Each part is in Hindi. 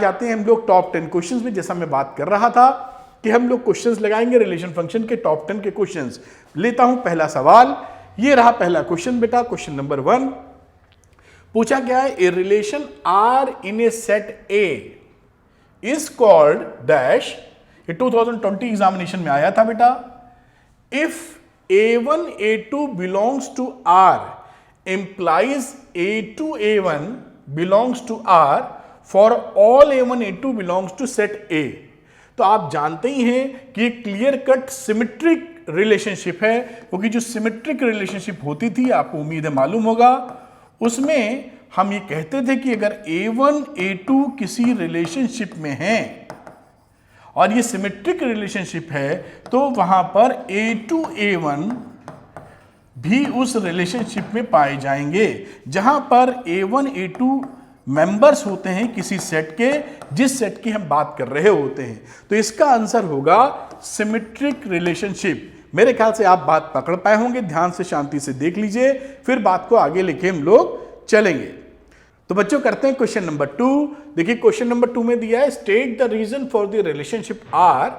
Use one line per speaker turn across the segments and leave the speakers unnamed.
जाते हैं हम लोग टॉप 10 क्वेश्चंस में। जैसा मैं बात कर रहा था कि हम लोग क्वेश्चंस लगाएंगे रिलेशन फंक्शन के टॉप 10 के क्वेश्चंस। लेता हूं पहला सवाल, ये रहा पहला क्वेश्चन बेटा, क्वेश्चन नंबर 1 पूछा गया है, a relation R in a set A is called dash. ये 2020 एग्जामिनेशन में आया था बेटा। If a1 a2 belongs to r implies a2 a1 belongs to r for all a1 a2 belongs to set a। तो आप जानते ही हैं कि क्लियर कट सिमेट्रिक रिलेशनशिप है, क्योंकि जो सिमेट्रिक रिलेशनशिप होती थी आपको उम्मीद है मालूम होगा, उसमें हम ये कहते थे कि अगर a1 a2 किसी रिलेशनशिप में हैं और ये सिमेट्रिक रिलेशनशिप है तो वहां पर a2 a1 भी उस रिलेशनशिप में पाए जाएंगे, जहां पर a1 a2 मेंबर्स होते हैं किसी सेट के, जिस सेट की हम बात कर रहे होते हैं। तो इसका आंसर होगा सिमेट्रिक रिलेशनशिप। मेरे ख्याल से आप बात पकड़ पाए होंगे, ध्यान से शांति से देख लीजिए, फिर बात को आगे लेके हम लोग चलेंगे। तो बच्चों करते हैं क्वेश्चन नंबर 2। देखिए क्वेश्चन नंबर 2 में दिया है, state the reason for the relationship R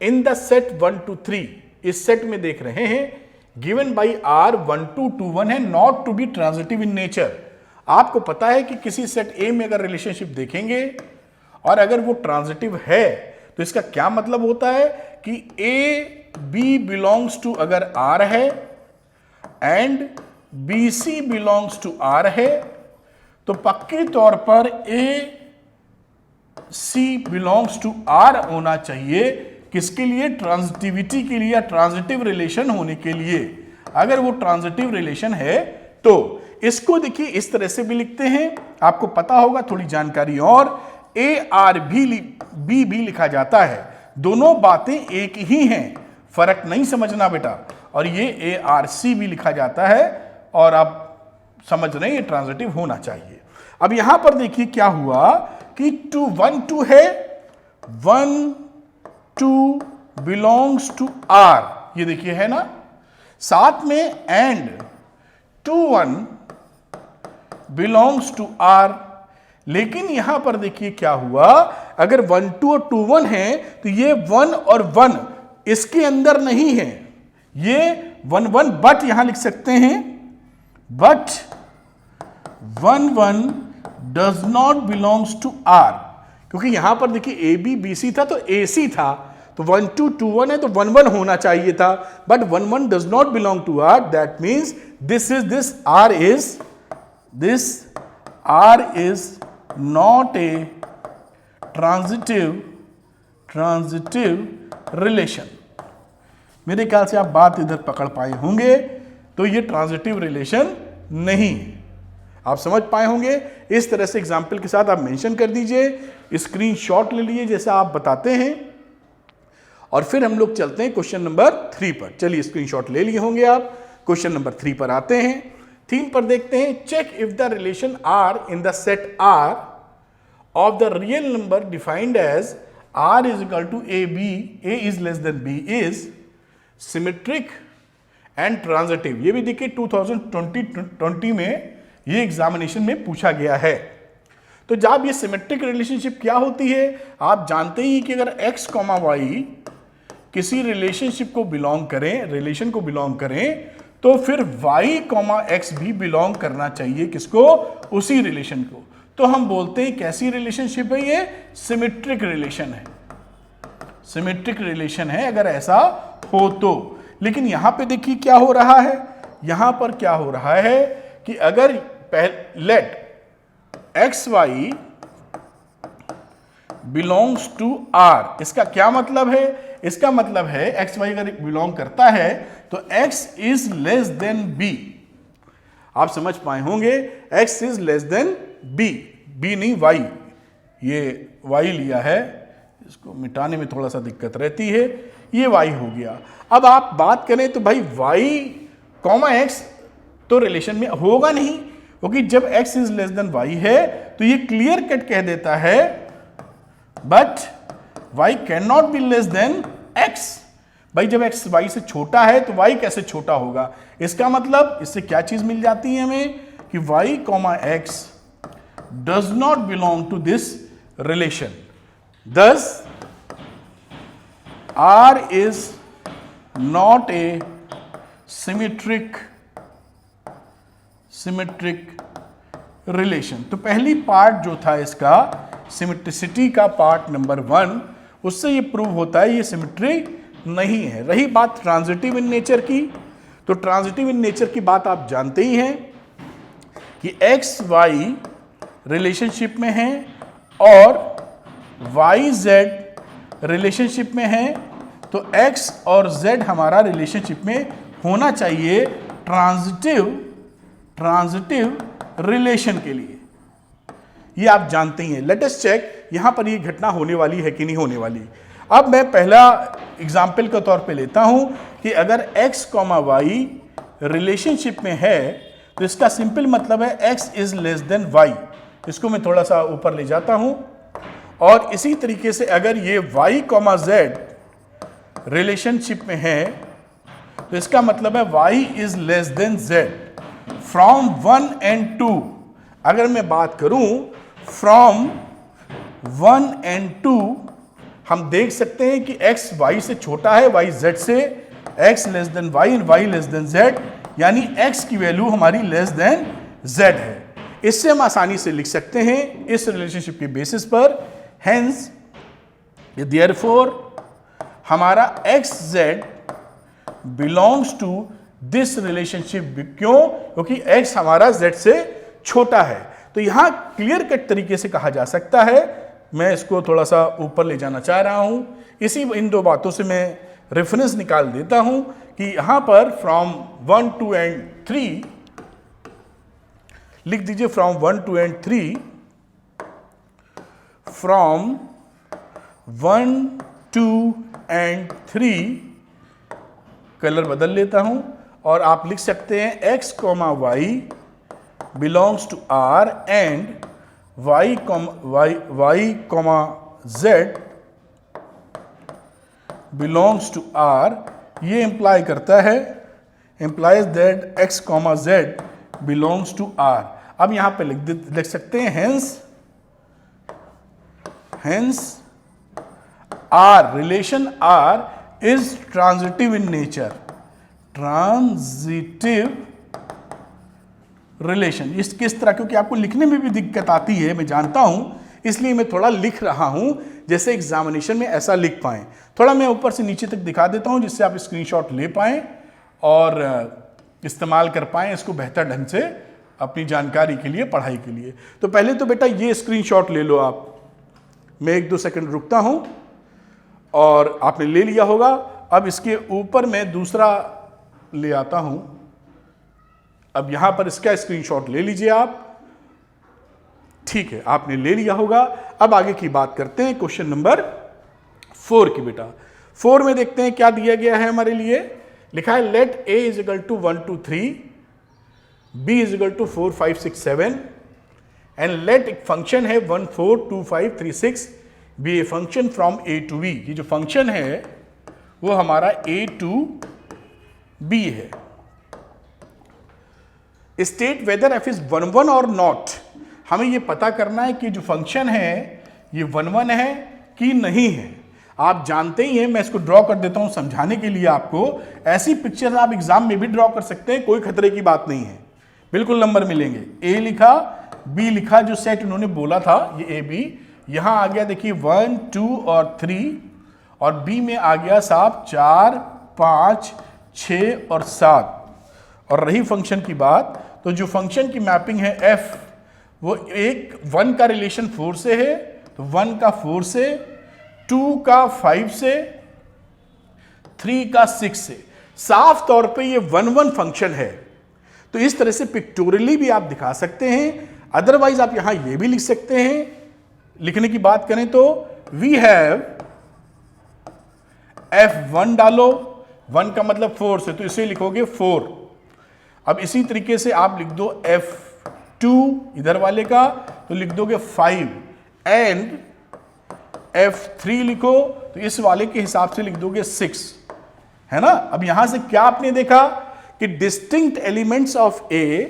in the set 1 to 3। इस सेट में देख रहे हैं गिवन बाई आर 1 to 2 1 है, not to be transitive in nature. आपको पता है कि किसी सेट ए में अगर रिलेशनशिप देखेंगे और अगर वो ट्रांजिटिव है तो इसका क्या मतलब होता है कि ए बी बिलोंग्स टू अगर आर है and B C belongs to R है तो पक्के तौर पर A C belongs to R होना चाहिए। किसके लिए? ट्रांजिटिविटी के लिए या ट्रांजिटिव रिलेशन होने के लिए। अगर वो ट्रांजिटिव रिलेशन है तो इसको देखिए इस तरह से भी लिखते हैं, आपको पता होगा थोड़ी जानकारी और, ए आर बी भी लिखा जाता है। दोनों बातें एक ही हैं, फर्क नहीं समझना बेटा। और ये ए आर सी भी लिखा जाता है और आप समझ रहे हैं ये ट्रांजिटिव होना चाहिए। अब यहां पर देखिए क्या हुआ कि 2 1 2 है, 1 2 बिलोंग्स टू आर, ये देखिए है ना, साथ में एंड 2 1 बिलोंग्स टू आर। लेकिन यहां पर देखिए क्या हुआ, अगर 1 2 और 2 1 है तो ये 1 और 1 इसके अंदर नहीं है, ये 1 1 बट यहां लिख सकते हैं, but 1 1 does not belongs to R, क्योंकि यहां पर देखिए ए बी बी सी था तो ए सी था, तो 1 2 2 1 है तो 1 1 होना चाहिए था, but 1 1 does not belong to R. That means this R is not a transitive relation. मेरे ख्याल से आप बात इधर पकड़ पाए होंगे, तो ये ट्रांजिटिव रिलेशन नहीं है। आप समझ पाए होंगे। इस तरह से एग्जाम्पल के साथ आप मेंशन कर दीजिए, स्क्रीनशॉट ले लीजिए जैसा आप बताते हैं, और फिर हम लोग चलते हैं क्वेश्चन नंबर 3 पर। चलिए स्क्रीनशॉट ले लिए होंगे आप, क्वेश्चन नंबर 3 पर आते हैं। 3 पर देखते हैं, check if the relation R in the set R of the real number defined as R is equal to A B, A is less than B is symmetric and transitive. ये भी देखिए 2020 में ये एग्जामिनेशन में पूछा गया है। तो जब ये सिमेट्रिक रिलेशनशिप क्या होती है, आप जानते ही कि अगर x, y किसी रिलेशनशिप को बिलोंग करें, रिलेशन को बिलोंग करें, तो फिर y, x भी बिलोंग करना चाहिए किसको? उसी रिलेशन को। तो हम बोलते हैं कैसी रिलेशनशिप है ये? सिमेट्रिक रिलेशन है। सिमेट्रिक रिलेशन है अगर ऐसा हो तो। लेकिन यहां पे देखिए क्या हो रहा है, यहां पर क्या हो रहा है कि अगर let X Y belongs to R, इसका क्या मतलब है? इसका मतलब है एक्स वाई अगर बिलोंग करता है तो X is less than B. आप समझ पाए होंगे, X is less than B, B नहीं वाई, ये वाई लिया है, इसको मिटाने में थोड़ा सा दिक्कत रहती है, ये वाई हो गया। अब आप बात करें तो भाई वाई कॉमा एक्स तो रिलेशन में होगा नहीं, क्योंकि जब x is less then y है तो ये क्लियर कट कह देता है but y can not be less than x। भाई जब x y से छोटा है तो y कैसे छोटा होगा? इसका मतलब इससे क्या चीज मिल जाती है हमें कि y, x does not belong to this relation. Thus, R is not a symmetric relation. तो पहली पार्ट जो था इसका सिमेट्रिसिटी का पार्ट नंबर 1, उससे ये प्रूव होता है ये सिमेट्री नहीं है। रही बात ट्रांजिटिव इन नेचर की, तो ट्रांजिटिव इन नेचर की बात आप जानते ही हैं कि एक्स वाई रिलेशनशिप में है और वाई जेड रिलेशनशिप में है, तो x और z हमारा रिलेशनशिप में होना चाहिए ट्रांजिटिव रिलेशन के लिए। ये आप जानते ही हैं। लेट अस चेक यहां पर ये घटना होने वाली है कि नहीं होने वाली। अब मैं पहला एग्जाम्पल के तौर पे लेता हूं कि अगर x, y रिलेशनशिप में है तो इसका सिंपल मतलब है x is less then y। इसको मैं थोड़ा सा ऊपर ले जाता हूं और इसी तरीके से अगर ये y, z रिलेशनशिप में है तो इसका मतलब है y is less then z from 1 and 2। अगर मैं बात करूं फ्रॉम 1 and 2, हम देख सकते हैं कि x y से छोटा है, y z से, x less than y and y less than z, यानी x की वैल्यू हमारी लेस देन z है। इससे हम आसानी से लिख सकते हैं इस रिलेशनशिप के बेसिस पर। हेंस देयरफॉर हमारा X Z belongs to this relationship. क्यों? क्योंकि एक्स हमारा जेड से छोटा है। तो यहां क्लियर कट तरीके से कहा जा सकता है, मैं इसको थोड़ा सा ऊपर ले जाना चाह रहा हूं, इन दो बातों से मैं रेफरेंस निकाल देता हूं कि यहां पर फ्रॉम 1, 2 and 3 लिख दीजिए, from 1, 2 and 3, from 1, 2 and 3, colour बदल लेता हूं और आप लिख सकते हैं x, y belongs to R and y, z belongs to R। ये इंप्लाई करता है, implies that x, z belongs to R। अब यहां पे लिख सकते हैं hence R, relation R is transitive in nature. Transitive relation इस किस तरह, क्योंकि आपको लिखने में भी दिक्कत आती है, मैं जानता हूं, इसलिए मैं थोड़ा लिख रहा हूं जैसे एग्जामिनेशन में ऐसा लिख पाएं। थोड़ा मैं ऊपर से नीचे तक दिखा देता हूं जिससे आप स्क्रीनशॉट ले पाएं और इस्तेमाल कर पाएं इसको बेहतर ढंग से अपनी जानकारी के लिए, पढ़ाई के लिए। तो पहले तो बेटा ये स्क्रीनशॉट ले लो आप। मैं 1-2 सेकंड रुकता हूं और आपने ले लिया होगा। अब इसके ऊपर मैं दूसरा ले आता हूं। अब यहां पर इसका स्क्रीनशॉट ले लीजिए आप। ठीक है, आपने ले लिया होगा। अब आगे की बात करते हैं क्वेश्चन नंबर 4 की। बेटा 4 में देखते हैं क्या दिया गया है हमारे लिए। लिखा है let a is equal to 1, 2, 3, b is equal to 4, 5, 6, 7 and let एक फंक्शन है 1, 4, 2, 5, 3, 6 be a function from a to b। ये जो फंक्शन है वो हमारा a टू b है। स्टेट वेदर f इज 1, 1 और नॉट। हमें ये पता करना है कि जो फंक्शन है ये 1, 1 है कि नहीं है। आप जानते ही हैं, मैं इसको ड्रॉ कर देता हूं समझाने के लिए आपको। ऐसी पिक्चर आप एग्जाम में भी ड्रॉ कर सकते हैं, कोई खतरे की बात नहीं है, बिल्कुल नंबर मिलेंगे। a लिखा, b लिखा, जो सेट उन्होंने बोला था ये a b, यहां आ गया देखिए 1, 2 और 3 और b में आ गया साहब 4, 5, 6 और 7। और रही फंक्शन की बात, तो जो फंक्शन की मैपिंग है f वो एक 1 का रिलेशन 4 से है, तो 1 का 4 से, 2 का 5 से, 3 का 6 से। साफ तौर पे ये 1, 1 फंक्शन है। तो इस तरह से पिक्टोरियली भी आप दिखा सकते हैं। अदरवाइज आप यहां ये भी लिख सकते हैं। लिखने की बात करें तो वी हैव f1 डालो, 1 का मतलब 4 से, तो इसे लिखोगे 4। अब इसी तरीके से आप लिख दो f2 इधर वाले का, तो लिख दोगे 5 एंड f3 लिखो तो इस वाले के हिसाब से लिख दोगे 6, है ना। अब यहां से क्या आपने देखा कि डिस्टिंक्ट एलिमेंट्स ऑफ ए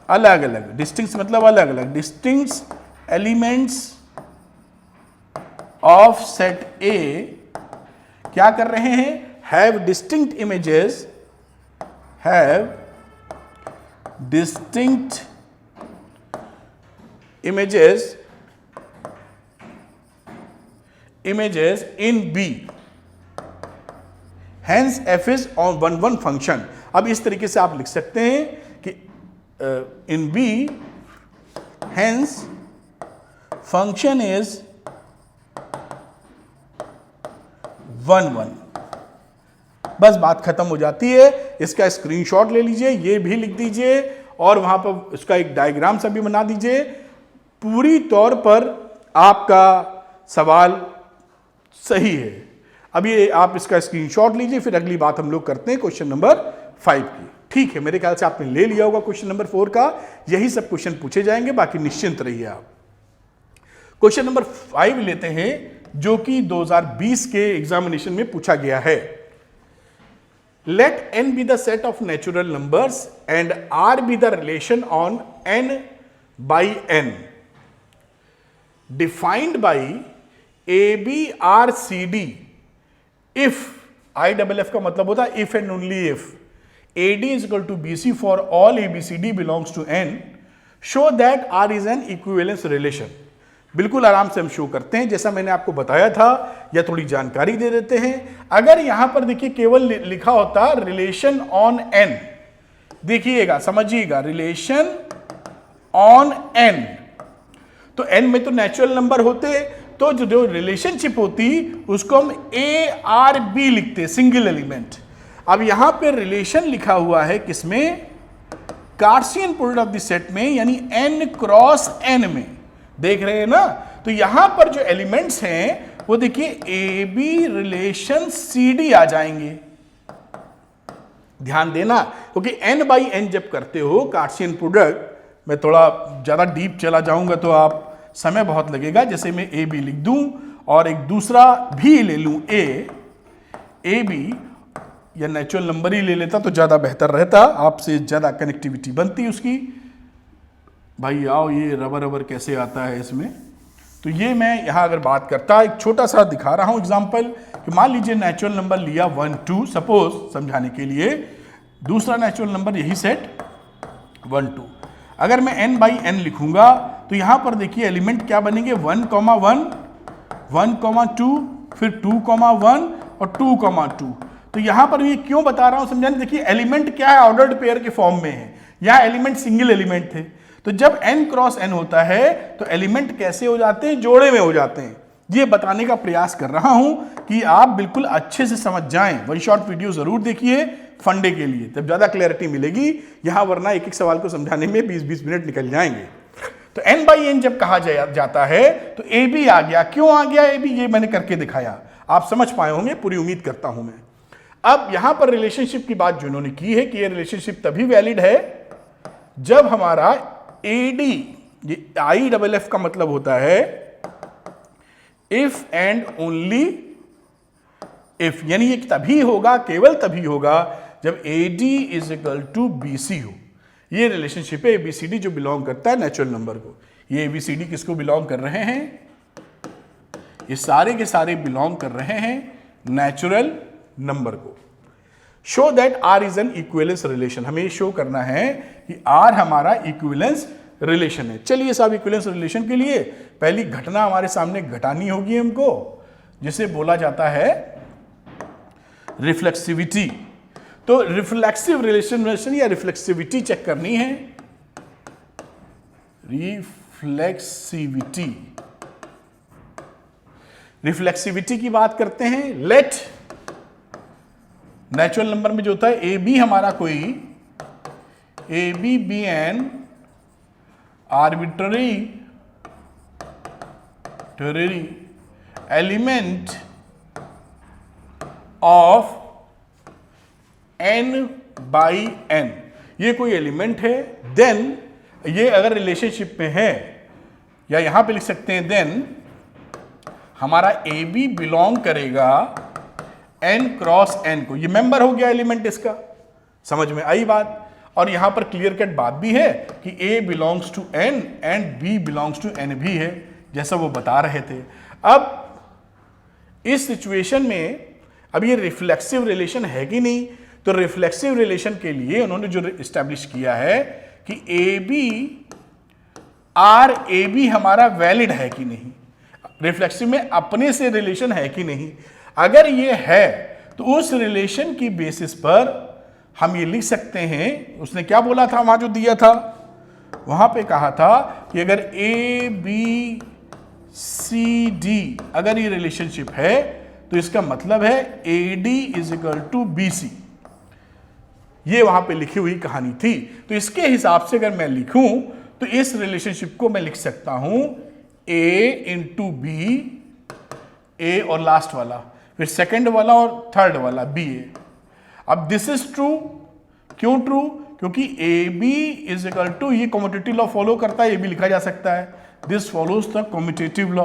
अलग अलग, डिस्टिंक्ट मतलब अलग अलग, डिस्टिंक्ट एलिमेंट्स ऑफ सेट ए क्या कर रहे हैं, have distinct images, have distinct images in B, hence f is on one function। अब इस तरीके से आप लिख सकते हैं कि in B hence function is 1 बस बात खत्म हो जाती है। इसका स्क्रीनशॉट ले लीजिए, ये भी लिख दीजिए और वहां पर उसका एक डायग्राम सा भी बना दीजिए। पूरी तौर पर आपका सवाल सही है। अब ये आप इसका स्क्रीनशॉट लीजिए, फिर अगली बात हम लोग करते हैं क्वेश्चन नंबर 5 की। ठीक है, मेरे ख्याल से आपने ले लिया होगा क्वेश्चन नंबर 4 का। यही सब क्वेश्चन पूछे जाएंगे, बाकी निश्चिंत रहिए आप। क्वेश्चन नंबर 5 लेते हैं, जो कि 2020 के एग्जामिनेशन में पूछा गया है। Let n be the set of natural numbers and r be the relation on n by n defined by ABRCD if IFF का मतलब होता है if and only if AD is equal to BC for all ABCD belongs to N, show that R is an equivalence relation। बिल्कुल आराम से हम शो करते हैं, जैसा मैंने आपको बताया था, या थोड़ी जानकारी दे देते हैं। अगर यहां पर देखिए केवल लिखा होता रिलेशन ऑन N, देखिएगा समझिएगा, रिलेशन ऑन N, तो N में तो नेचुरल नंबर होते, तो जो रिलेशनशिप होती उसको हम ARB लिखते, सिंगल एलिमेंट। अब यहां पे रिलेशन लिखा हुआ है किसमें, कार्सियन प्रोडक्ट ऑफ द सेट में, यानी n क्रॉस n में, देख रहे हैं ना। तो यहां पर जो एलिमेंट्स हैं वो देखिए AB रिलेशन CD आ जाएंगे। ध्यान देना, क्योंकि n बाई n जब करते हो कार्सियन प्रोडक्ट, मैं थोड़ा ज्यादा डीप चला जाऊंगा तो आप समय बहुत लगेगा। जैसे मैं ए बी लिख दूं और एक दूसरा भी ले लूं ए बी, या नेचुरल नंबर ही ले लेता तो ज़्यादा बेहतर रहता, आपसे ज़्यादा कनेक्टिविटी बनती उसकी। भाई आओ, ये रबर कैसे आता है इसमें। तो ये मैं यहाँ अगर बात करता, एक छोटा सा दिखा रहा हूँ एग्जाम्पल, कि मान लीजिए नेचुरल नंबर लिया 1 2, सपोज समझाने के लिए, दूसरा नेचुरल नंबर यही सेट 1 2। अगर मैं n बाई n लिखूंगा तो यहां पर देखिए एलिमेंट क्या बनेंगे, 1 1 1 2, फिर 2 1 और 2 2। तो यहां पर ये क्यों बता रहा हूं समझाने, देखिए एलिमेंट क्या है, ऑर्डर्ड पेयर के फॉर्म में है, यहां एलिमेंट सिंगल एलिमेंट थे। तो जब n क्रॉस n होता है तो एलिमेंट कैसे हो जाते हैं, जोड़े में हो जाते हैं। ये बताने का प्रयास कर रहा हूं कि आप बिल्कुल अच्छे से समझ जाएं। वन शॉट वीडियो जरूर देखिए फंडे के लिए, तब ज्यादा क्लैरिटी मिलेगी। यहां वरना एक एक सवाल को समझाने में 20-20 मिनट निकल जाएंगे। तो n बाई n जब कहा जाता है तो ए बी आ गया। क्यों आ गया ए बी, ये मैंने करके दिखाया, आप समझ पाए होंगे, पूरी उम्मीद करता हूं मैं। अब यहां पर रिलेशनशिप की बात जो इन्होंने की है कि ये रिलेशनशिप तभी वैलिड है जब हमारा एडी, ये IFF का मतलब होता है इफ एंड ओनली इफ, यानी ये तभी होगा, केवल तभी होगा जब AD is equal to BC हो। ये रिलेशनशिप है ABCD जो बिलोंग करता है नेचुरल नंबर को। ये ABCD किसको बिलोंग कर रहे हैं, ये सारे के सारे बिलोंग कर रहे हैं नेचुरल नंबर को। Show that R is an equivalence relation, हमें शो करना है कि R हमारा इक्विवेलेंस रिलेशन है। चलिए साहब, इक्विवेलेंस रिलेशन के लिए पहली घटना हमारे सामने घटानी होगी हमको, जिसे बोला जाता है रिफ्लेक्सिविटी। तो रिफ्लेक्सिव रिलेशन या रिफ्लेक्सिविटी चेक करनी है, रिफ्लेक्सिविटी। रिफ्लेक्सिविटी की बात करते हैं। लेट नेचुरल नंबर में जो होता है ए बी हमारा कोई A B be an arbitrary element of n by n, ये कोई एलिमेंट है, देन ये अगर रिलेशनशिप में है, या यहां पे लिख सकते हैं देन हमारा ए बी बिलोंग करेगा n क्रॉस n को। ये मेंबर हो गया एलिमेंट इसका, समझ में आई बात। और यहां पर क्लियर कट बात भी है कि a belongs to n and b belongs to n भी है, जैसा वो बता रहे थे। अब इस सिचुएशन में अब ये रिफ्लेक्सिव रिलेशन है कि नहीं, तो रिफ्लेक्सिव रिलेशन के लिए उन्होंने जो इस्टेब्लिश किया है कि A B R A B हमारा वैलिड है कि नहीं, रिफ्लेक्सिव में अपने से रिलेशन है कि नहीं। अगर ये है तो उस रिलेशन की बेसिस पर हम ये लिख सकते हैं, उसने क्या बोला था वहां जो दिया था, वहां पे कहा था कि अगर ए बी सी डी अगर ये रिलेशनशिप है तो इसका मतलब है A D is equal to B C. ये वहां पे लिखी हुई कहानी थी। तो इसके हिसाब से अगर मैं लिखूं तो इस रिलेशनशिप को मैं लिख सकता हूं ए इंटू बी, ए और लास्ट वाला, फिर सेकंड वाला और थर्ड वाला बी ए। अब दिस इज ट्रू, क्यों ट्रू, क्योंकि A B is equal to, ये कम्यूटेटिव लॉ फॉलो करता है, ये भी लिखा जा सकता है, this follows the commutative law,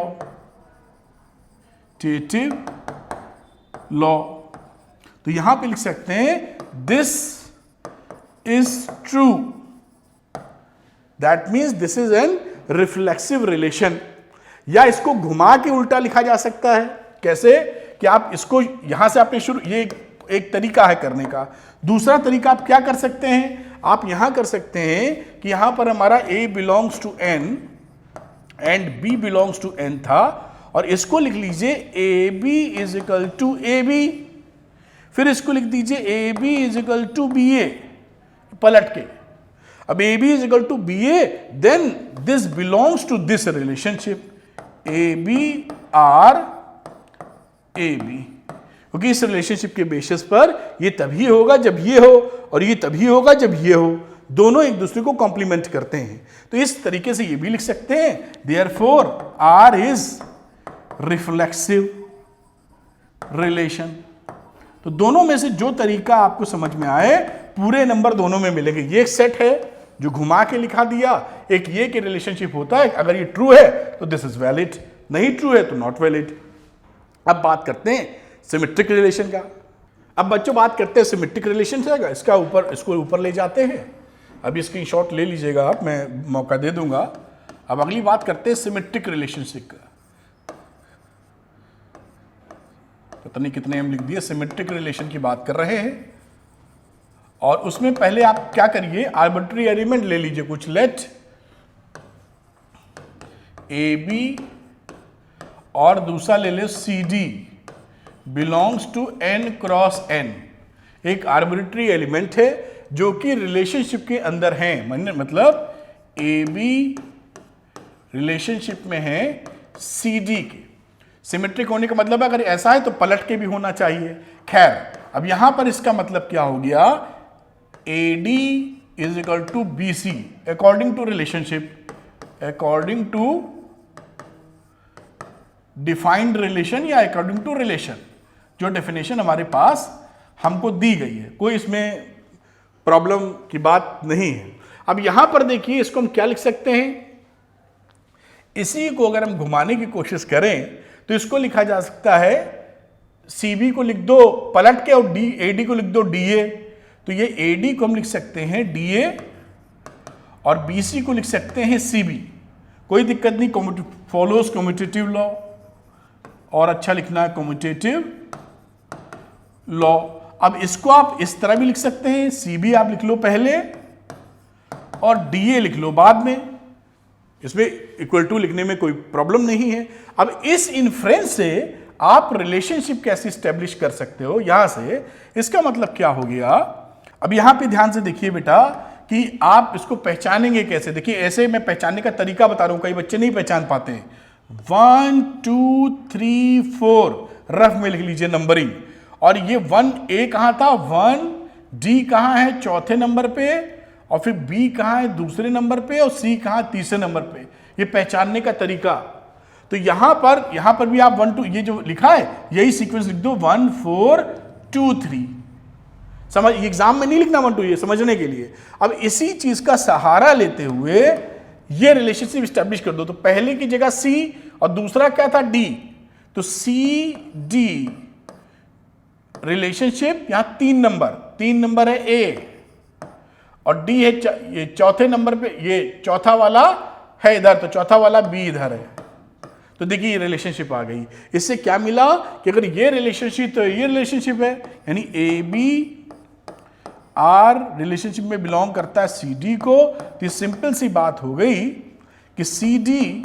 law. तो यहां पे लिख सकते हैं this is true, that means this is an reflexive relation. या इसको घुमा के उल्टा लिखा जा सकता है, कैसे कि आप इसको यहां से आपने शुरू, ये एक तरीका है करने का। दूसरा तरीका आप क्या कर सकते हैं, आप यहां कर सकते हैं कि यहां पर हमारा a belongs to n and b belongs to n था, और इसको लिख लीजिए a B is equal to A b, फिर इसको लिख दीजिए a B is equal to b a, पलट के। अब a B is equal to b a, then this belongs to this relationship a B R A b, क्योंकि इस रिलेशनशिप के बेसिस पर ये तभी होगा जब ये हो, और ये तभी होगा जब ये हो, दोनों एक दूसरे को कॉम्प्लीमेंट करते हैं। तो इस तरीके से ये भी लिख सकते हैं, therefore R is reflexive relation. तो दोनों में से जो तरीका आपको समझ में आए, पूरे नंबर दोनों में मिलेंगे। ये एक सेट है जो घुमा के लिखा दिया, एक ये कि रिलेशनशिप होता है, अगर ये ट्रू है तो दिस इज वैलिड, नहीं ट्रू है तो नॉट वैलिड। अब बात करते हैं सिमेट्रिक रिलेशन का। अब बच्चों बात करते हैं सिमेट्रिक रिलेशन से, इसका इसको ऊपर ले जाते हैं। अभी स्क्रीनशॉट ले लीजिएगा आप, मैं मौका दे दूंगा। अब अगली बात करते हैं सिमेट्रिक रिलेशनशिप का। पता नहीं कितने हम लिख दिए, सिमेट्रिक रिलेशन की बात कर रहे हैं। और उसमें पहले आप क्या करिए, आर्बिट्री एलिमेंट ले लीजिए कुछ, लेट ए बी और दूसरा ले ले C D belongs to n cross n। एक आर्बिट्री एलिमेंट है जो कि रिलेशनशिप के अंदर है, मतलब ए बी रिलेशनशिप में है सी डी के। सिमेट्रिक होने का मतलब अगर ऐसा है तो पलट के भी होना चाहिए। खैर, अब यहां पर इसका मतलब क्या हो गया, A D is equal to B C according to relationship, according to defined relation या अकॉर्डिंग टू रिलेशन, जो डेफिनेशन हमारे पास हमको दी गई है, कोई इसमें प्रॉब्लम की बात नहीं है। अब यहां पर देखिए, इसको हम क्या लिख सकते हैं, इसी को अगर हम घुमाने की कोशिश करें तो इसको लिखा जा सकता है, सी बी को लिख दो पलट के और डी ए डी को लिख दो डी ए। तो ये ए डी को हम लिख सकते हैं डी ए और बी सी को लिख सकते हैं सी बी, कोई दिक्कत नहीं, फॉलोज कम्यूटेटिव लॉ, और अच्छा लिखना है कम्यूटेटिव लॉ। अब इसको आप इस तरह भी लिख सकते हैं, सी बी आप लिख लो पहले और डी ए लिख लो बाद में, इसमें इक्वल टू लिखने में कोई प्रॉब्लम नहीं है। अब इस इन्फ्रेंस से आप रिलेशनशिप कैसे स्टेब्लिश कर सकते हो, यहां से इसका मतलब क्या हो गया। अब यहां पे ध्यान से देखिए बेटा कि आप इसको पहचानेंगे कैसे। देखिए ऐसे मैं पहचानने का तरीका बता रहा हूं, कई बच्चे नहीं पहचान पाते हैं। 1 2 3 4 रफ में लिख लीजिए नंबरिंग, और ये 1 ए कहां था, 1 डी कहां है चौथे नंबर पे, और फिर बी कहां है दूसरे नंबर पे, और सी कहां तीसरे नंबर पे। ये पहचानने का तरीका। तो यहां पर भी आप 1 2 ये जो लिखा है यही सीक्वेंस लिख दो, 1 4 2 3। समझ, एग्जाम में नहीं लिखना 1 2, ये समझने के लिए। अब इसी चीज का सहारा लेते हुए ये रिलेशनशिप स्टैब्लिश कर दो। तो पहले की जगह सी और दूसरा क्या था डी, तो सी डी रिलेशनशिप, यहां 3 नंबर है ए और डी है ये चौथे नंबर पे, ये चौथा वाला है इधर, तो चौथा वाला बी इधर है। तो देखिए ये रिलेशनशिप आ गई। इससे क्या मिला कि अगर ये रिलेशनशिप तो ये रिलेशनशिप है, यानी ए बी आर रिलेशनशिप में बिलोंग करता है सी डी को, तो सिंपल सी बात हो गई कि सी डी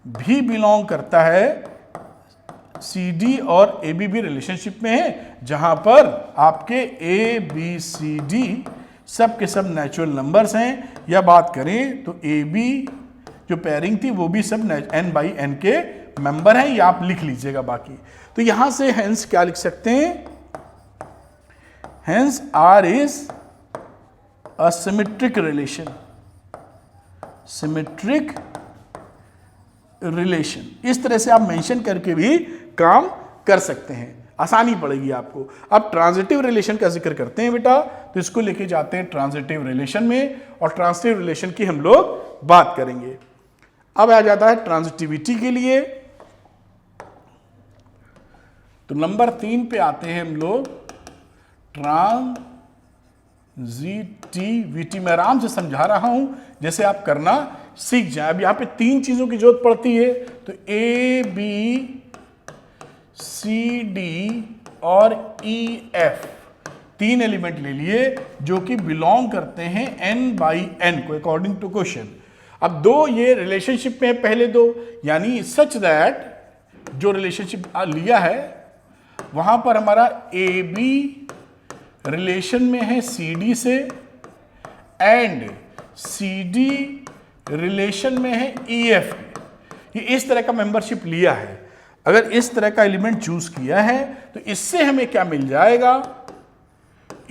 भी बिलोंग करता है सी डी और ए बी भी रिलेशनशिप में है, जहां पर आपके ए बी सी डी सब के सब नेचुरल नंबर्स हैं। या बात करें तो ए बी जो पेयरिंग थी वो भी सब n बाई n के मेंबर हैं, या आप लिख लीजिएगा बाकी। तो यहां से हेंस क्या लिख सकते हैं, hence R is a symmetric relation, symmetric relation. इस तरह से आप मेंशन करके भी काम कर सकते हैं, आसानी पड़ेगी आपको। अब ट्रांजिटिव रिलेशन का जिक्र करते हैं बेटा, तो इसको लेके जाते हैं ट्रांजिटिव रिलेशन में, और ट्रांजिटिव रिलेशन की हम लोग बात करेंगे। अब आ जाता है ट्रांजिटिविटी के लिए, तो नंबर 3 पे आते हैं हम लोग, ट्रांजिटिविटी। मैं आराम से समझा रहा हूं, जैसे आप करना सीख जाए। अब यहां पे 3 चीजों की जरूरत पड़ती है, तो ए बी सी डी और ई एफ 3 एलिमेंट ले लिए जो कि बिलोंग करते हैं n बाई n को अकॉर्डिंग टू क्वेश्चन। अब दो ये रिलेशनशिप में पहले दो, यानी सच दैट जो रिलेशनशिप लिया है वहां पर हमारा ए बी रिलेशन में है सी डी से, एंड सी डी रिलेशन में है ई एफ। ये इस तरह का मेंबरशिप लिया है। अगर इस तरह का एलिमेंट चूज किया है तो इससे हमें क्या मिल जाएगा,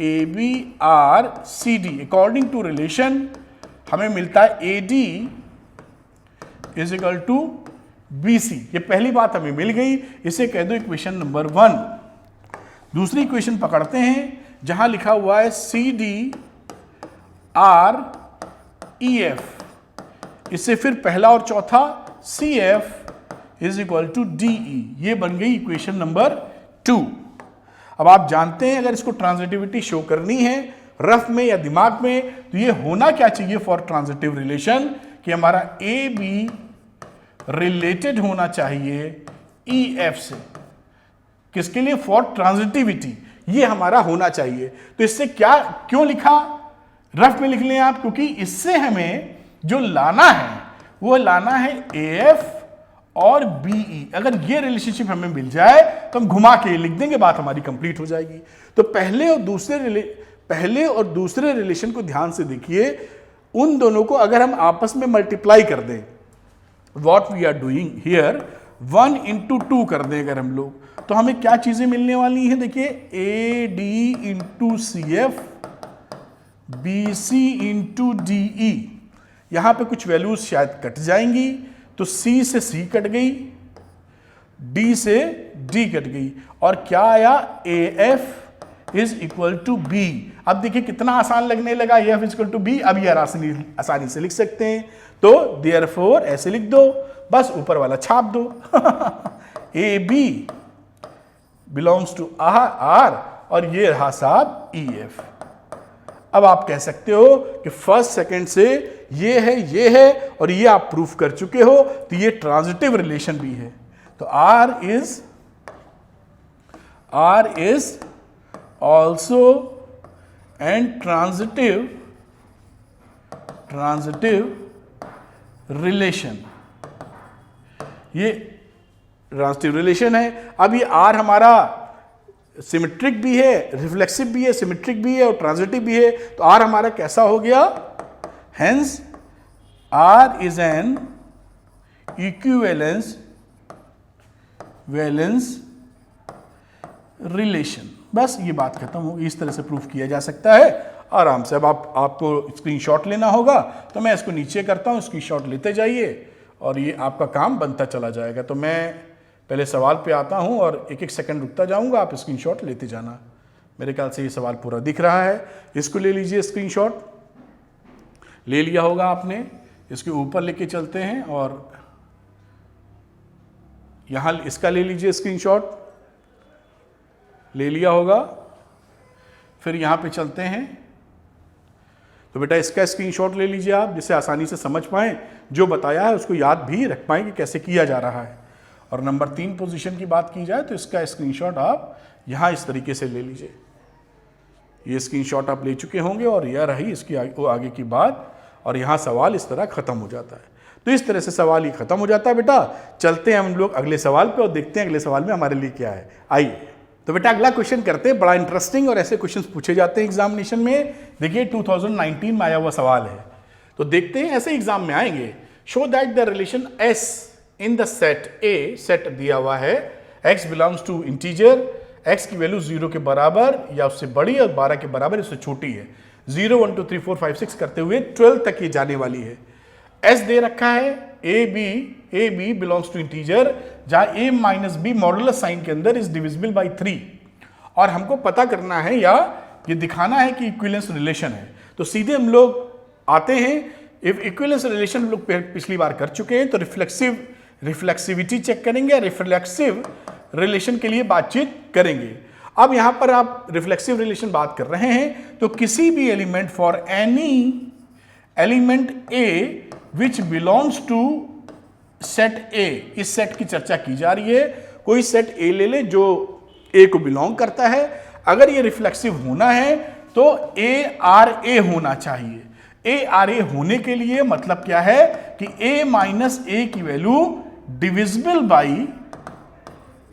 A B R C D according to relation हमें मिलता है A D is equal to B C. ये पहली बात हमें मिल गई, इसे कह दो इक्वेशन नंबर 1। दूसरी इक्वेशन पकड़ते हैं जहां लिखा हुआ है C D R E F. इससे फिर पहला और चौथा C F is equal to D E. ये बन गई इक्वेशन नंबर 2। अब आप जानते हैं अगर इसको ट्रांजिटिविटी शो करनी है रफ में या दिमाग में, तो ये होना क्या चाहिए फॉर ट्रांजिटिव रिलेशन, कि हमारा ए बी रिलेटेड होना चाहिए ई एफ से। किसके लिए, फॉर ट्रांजिटिविटी, ये हमारा होना चाहिए। तो इससे क्या क्यों लिखा, रफ में लिख लें आप, क्योंकि इससे हमें जो लाना है वो लाना है ए एफ और बीई। अगर ये रिलेशनशिप हमें मिल जाए तो हम घुमा के लिख देंगे, बात हमारी कंप्लीट हो जाएगी। तो पहले और दूसरे रिलेशन को ध्यान से देखिए, उन दोनों को अगर हम आपस में मल्टीप्लाई कर दें, what we are doing here, 1 into 2 कर दें अगर हम लोग, तो हमें क्या चीजें मिलने वाली हैं, देखिए A D into C F, B C into D E. यहां पे कुछ वैल्यूज शायद कट जाएंगी, तो C से C कट गई, D से D कट गई, और क्या आया, AF is equal to B। अब देखिए कितना आसान लगने लगा, AF is equal to B। अब ये आसानी से लिख सकते हैं, तो देयरफॉर ऐसे लिख दो, बस ऊपर वाला छाप दो AB बिलोंग्स टू R, और ये रहा साहब EF। अब आप कह सकते हो कि फर्स्ट सेकंड से ये है और ये आप प्रूफ कर चुके हो, तो ये ट्रांजिटिव रिलेशन भी है। तो R is also and transitive relation, ये ट्रांजिटिव रिलेशन है। अब ये R हमारा सिमेट्रिक भी है, रिफ्लेक्सिव भी है, सिमेट्रिक भी है और ट्रांजिटिव भी है। तो R हमारा कैसा हो गया, hence R is an equivalence relation. बस ये बात खत्म होगी, इस तरह से प्रूफ किया जा सकता है आराम से। अब आपको स्क्रीनशॉट लेना होगा, तो मैं इसको नीचे करता हूँ, स्क्रीनशॉट लेते जाइए और ये आपका काम बनता चला जाएगा। तो मैं पहले सवाल पे आता हूं और एक सेकंड रुकता जाऊंगा, आप स्क्रीनशॉट लेते जाना। मेरे ख्याल से ये सवाल पूरा दिख रहा है, इसको ले लीजिए, स्क्रीनशॉट ले लिया होगा आपने। इसके ऊपर लेके चलते हैं और यहां इसका ले लीजिए स्क्रीनशॉट, ले लिया होगा। फिर यहां पे चलते हैं, तो बेटा इसका स्क्रीनशॉट ले लीजिए आप, जिससे आसानी से समझ पाएं, जो बताया है उसको याद भी रख पाएं कि कैसे किया जा रहा है। और नंबर 3 पोजीशन की बात की जाए तो इसका स्क्रीनशॉट आप यहाँ इस तरीके से ले लीजिए। ये स्क्रीनशॉट आप ले चुके होंगे और यह रही इसकी आगे की बात, और यहाँ सवाल इस तरह खत्म हो जाता है। तो इस तरह से सवाल ही खत्म हो जाता है बेटा। चलते हैं हम लोग अगले सवाल पे और देखते हैं अगले सवाल में हमारे लिए क्या है। आइए तो बेटा अगला क्वेश्चन करते हैं, बड़ा इंटरेस्टिंग और ऐसे क्वेश्चंस पूछे जाते हैं एग्जामिनेशन में। देखिए 2019 में आया हुआ सवाल है, तो देखते हैं ऐसे एग्जाम में आएंगे। Show that the relation S in the set A, set दिया हुआ है, x belongs to integer, x की वैल्यू 0 के बराबर या उससे बड़ी और 12 के बराबर उससे छोटी है। 0 1 2 3 4 5 6 करते हुए 12 तक ये जाने वाली है। S दे रखा है A B belongs to integer, जहां a minus B modulus sign के अंदर इज डिविजिबल बाई 3, और हमको पता करना है या ये दिखाना है कि इक्विवेलेंस रिलेशन है। तो सीधे हम लोग आते हैं, इफ इक्विवेलेंस रिलेशन हम लोग पिछली बार कर चुके हैं, तो रिफ्लेक्सिविटी चेक करेंगे, रिफ्लेक्सिव रिलेशन के लिए बातचीत करेंगे। अब यहां पर आप रिफ्लेक्सिव रिलेशन बात कर रहे हैं, तो किसी भी element for any element A which belongs to set A, इस सेट की चर्चा की जा रही है। कोई सेट ए ले ले जो ए को बिलोंग करता है। अगर ये रिफ्लेक्सिव होना है तो ए आर ए होना चाहिए। ए आर ए होने के लिए मतलब क्या है कि ए माइनस ए की वैल्यू डिविजिबल बाई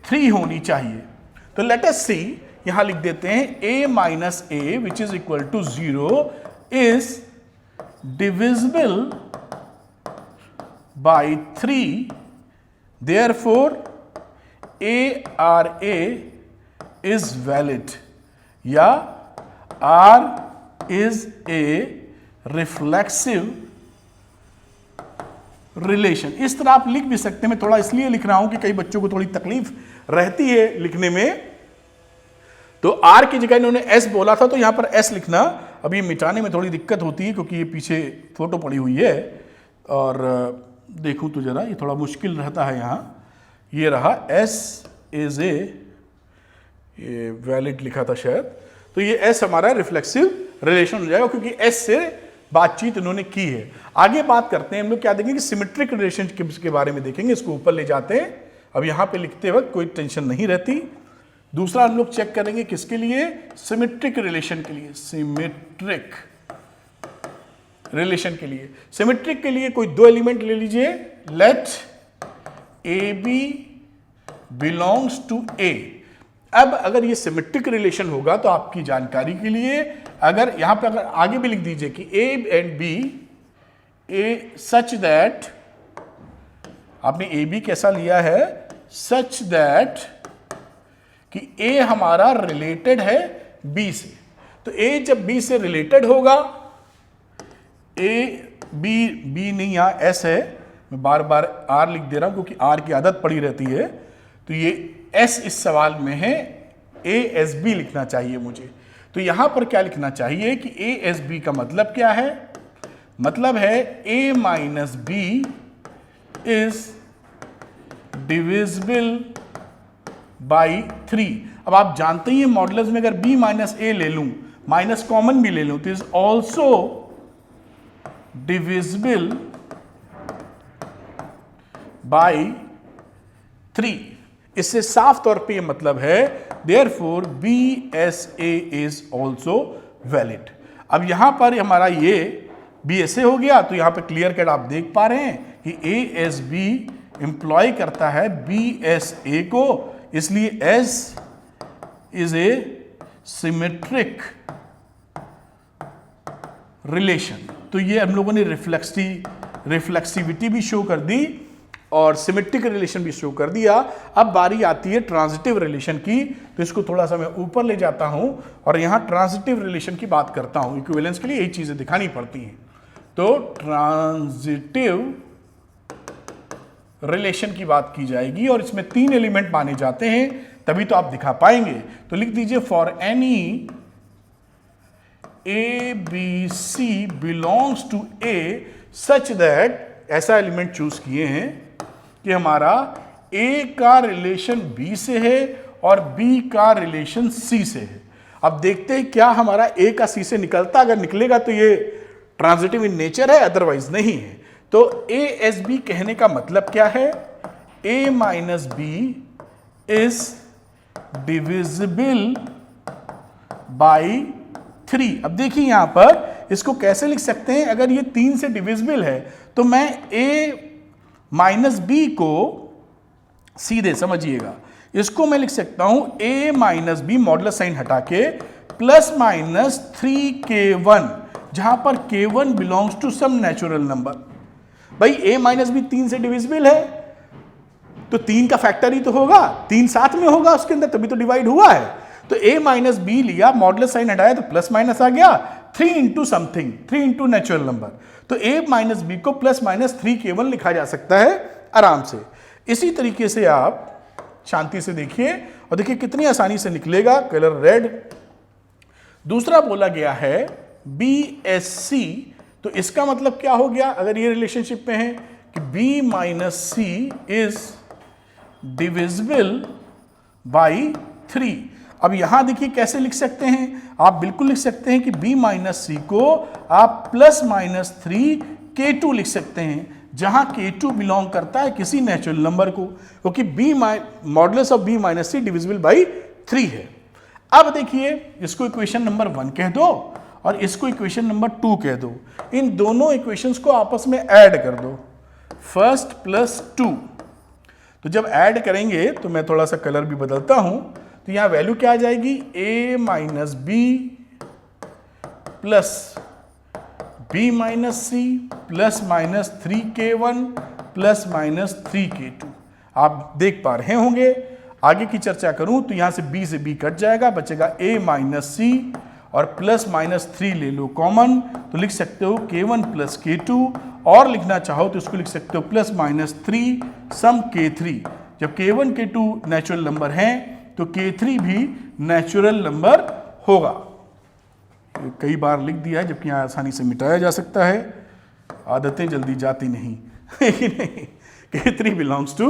3 होनी चाहिए। तो लेट अस सी, यहां लिख देते हैं a minus a which is equal to 0 is divisible by 3, therefore ARA is valid या R is a reflexive relation। इस तरह आप लिख भी सकते हैं। मैं थोड़ा इसलिए लिख रहा हूं कि कई बच्चों को थोड़ी तकलीफ रहती है लिखने में, तो R की जगह इन्होंने S बोला था तो यहां पर S लिखना अब ये मिटाने में थोड़ी दिक्कत होती है, क्योंकि ये पीछे फोटो पड़ी हुई है और देखूं तो जरा ये थोड़ा मुश्किल रहता है। यहाँ ये रहा S इज ए, ये वैलिड लिखा था शायद, तो ये S हमारा रिफ्लेक्सिव रिलेशन हो जाएगा क्योंकि S से बातचीत इन्होंने की है। आगे बात करते हैं हम लोग, क्या देखेंगे कि सिमेट्रिक रिलेशन के बारे में देखेंगे। इसको ऊपर ले जाते हैं, अब यहाँ पे लिखते वक्त कोई टेंशन नहीं रहती। दूसरा हम लोग चेक करेंगे किसके लिए, सिमेट्रिक रिलेशन के लिए। सिमेट्रिक रिलेशन के लिए, सिमेट्रिक के लिए कोई 2 एलिमेंट ले लीजिए। Let a B belongs to A. अब अगर ये सिमेट्रिक रिलेशन होगा तो आपकी जानकारी के लिए, अगर यहां पे अगर आगे भी लिख दीजिए कि A and B A such that, आपने ए बी कैसा लिया है, सच दैट कि ए हमारा रिलेटेड है बी से। तो ए जब बी से रिलेटेड होगा, ए बी नहीं, यहां एस है, मैं बार बार आर लिख दे रहा हूं क्योंकि आर की आदत पड़ी रहती है। तो ये एस इस सवाल में है, ए एस बी लिखना चाहिए मुझे। तो यहां पर क्या लिखना चाहिए कि ए एस बी का मतलब क्या है, मतलब है a minus B is divisible by 3। अब आप जानते ही मॉडुलस में अगर b माइनस ए ले लूं, माइनस कॉमन भी ले लूं, तो इज ऑल्सो डिविजिबल बाई 3। इससे साफ तौर पे ये मतलब है therefore B S A is also valid. अब यहां पर हमारा ये बी एस ए हो गया, तो यहां पे क्लियर कट आप देख पा रहे हैं कि ए एस बी इंप्लॉय करता है बी एस ए को, इसलिए S is a symmetric relation. तो ये हम लोगों ने रिफ्लेक्सिविटी भी शो कर दी और सिमेट्रिक रिलेशन भी शो कर दिया। अब बारी आती है ट्रांजिटिव रिलेशन की, तो इसको थोड़ा सा मैं ऊपर ले जाता हूं और यहां ट्रांजिटिव रिलेशन की बात करता हूं। इक्विवेलेंस के लिए यही चीजें दिखानी पड़ती हैं। तो ट्रांजिटिव रिलेशन की बात की जाएगी और इसमें 3 एलिमेंट माने जाते हैं, तभी तो आप दिखा पाएंगे। तो लिख दीजिए for any A B C belongs to A such that, ऐसा एलिमेंट चूज किए हैं कि हमारा ए का रिलेशन बी से है और बी का रिलेशन सी से है। अब देखते हैं क्या हमारा ए का सी से निकलता, अगर निकलेगा तो ये ट्रांजिटिव इन नेचर है, अदरवाइज नहीं है। तो ए एस बी कहने का मतलब क्या है, a minus B is divisible by 3। अब देखिए यहां पर इसको कैसे लिख सकते हैं, अगर ये 3 से डिविजिबल है तो मैं a माइनस बी को सीधे समझिएगा, इसको मैं लिख सकता हूं a minus B modulus sign हटा के प्लस माइनस 3k1, जहां पर k1 belongs to some natural number. भाई a माइनस बी 3 से डिविजिबल है तो 3 का फैक्टर ही तो होगा, 3 साथ में होगा उसके अंदर, तभी तो डिवाइड हुआ है। तो a माइनस बी लिया, मॉडुलस साइन हटाया तो प्लस माइनस आ गया, 3 into something, 3 into natural number. तो a माइनस बी को प्लस माइनस 3k1 लिखा जा सकता है आराम से। इसी तरीके से आप शांति से देखिए और देखिए कितनी आसानी से निकलेगा, कलर रेड। दूसरा बोला गया है BSC, तो इसका मतलब क्या हो गया अगर ये रिलेशनशिप में है कि B minus C is divisible by 3। अब यहां देखिए कैसे लिख सकते हैं, आप बिल्कुल लिख सकते हैं कि B माइनस सी को आप प्लस माइनस 3k2 लिख सकते हैं, जहां k2 बिलोंग करता है किसी नेचुरल नंबर को, क्योंकि modulus of b minus C divisible by 3 है। अब देखिए इसको इक्वेशन नंबर 1 कह दो और इसको इक्वेशन नंबर 2 कह दो, इन दोनों इक्वेशंस को आपस में ऐड कर दो, फर्स्ट प्लस 2। तो जब ऐड करेंगे तो मैं थोड़ा सा कलर भी बदलता हूं, तो यहां वैल्यू क्या आ जाएगी, a minus B plus b minus C plus minus 3k1 plus minus 3k2। आप देख पा रहे होंगे, आगे की चर्चा करूं तो यहां से b से b कट जाएगा, बचेगा a माइनस सी और प्लस माइनस 3 ले लो कॉमन, तो लिख सकते हो k1 प्लस k2, और लिखना चाहो तो इसको लिख सकते हो प्लस माइनस 3 सम k3। जब k1 k2 नेचुरल नंबर हैं तो k3 भी नेचुरल नंबर होगा। कई बार लिख दिया है जबकि यहाँ आसानी से मिटाया जा सकता है, आदतें जल्दी जाती नहीं नहीं, k3 belongs to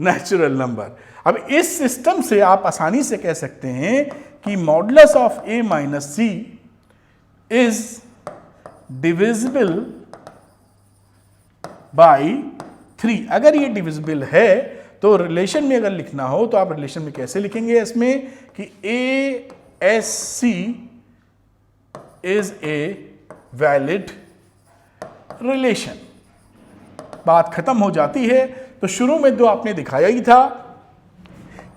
natural number. अब इस सिस्टम से आप आसानी से कह सकते हैं कि modulus of a minus C is divisible by 3। अगर ये डिविजिबल है तो रिलेशन में अगर लिखना हो तो आप रिलेशन में कैसे लिखेंगे इसमें कि ASC is a valid relation. बात खत्म हो जाती है। तो शुरू में जो आपने दिखाया ही था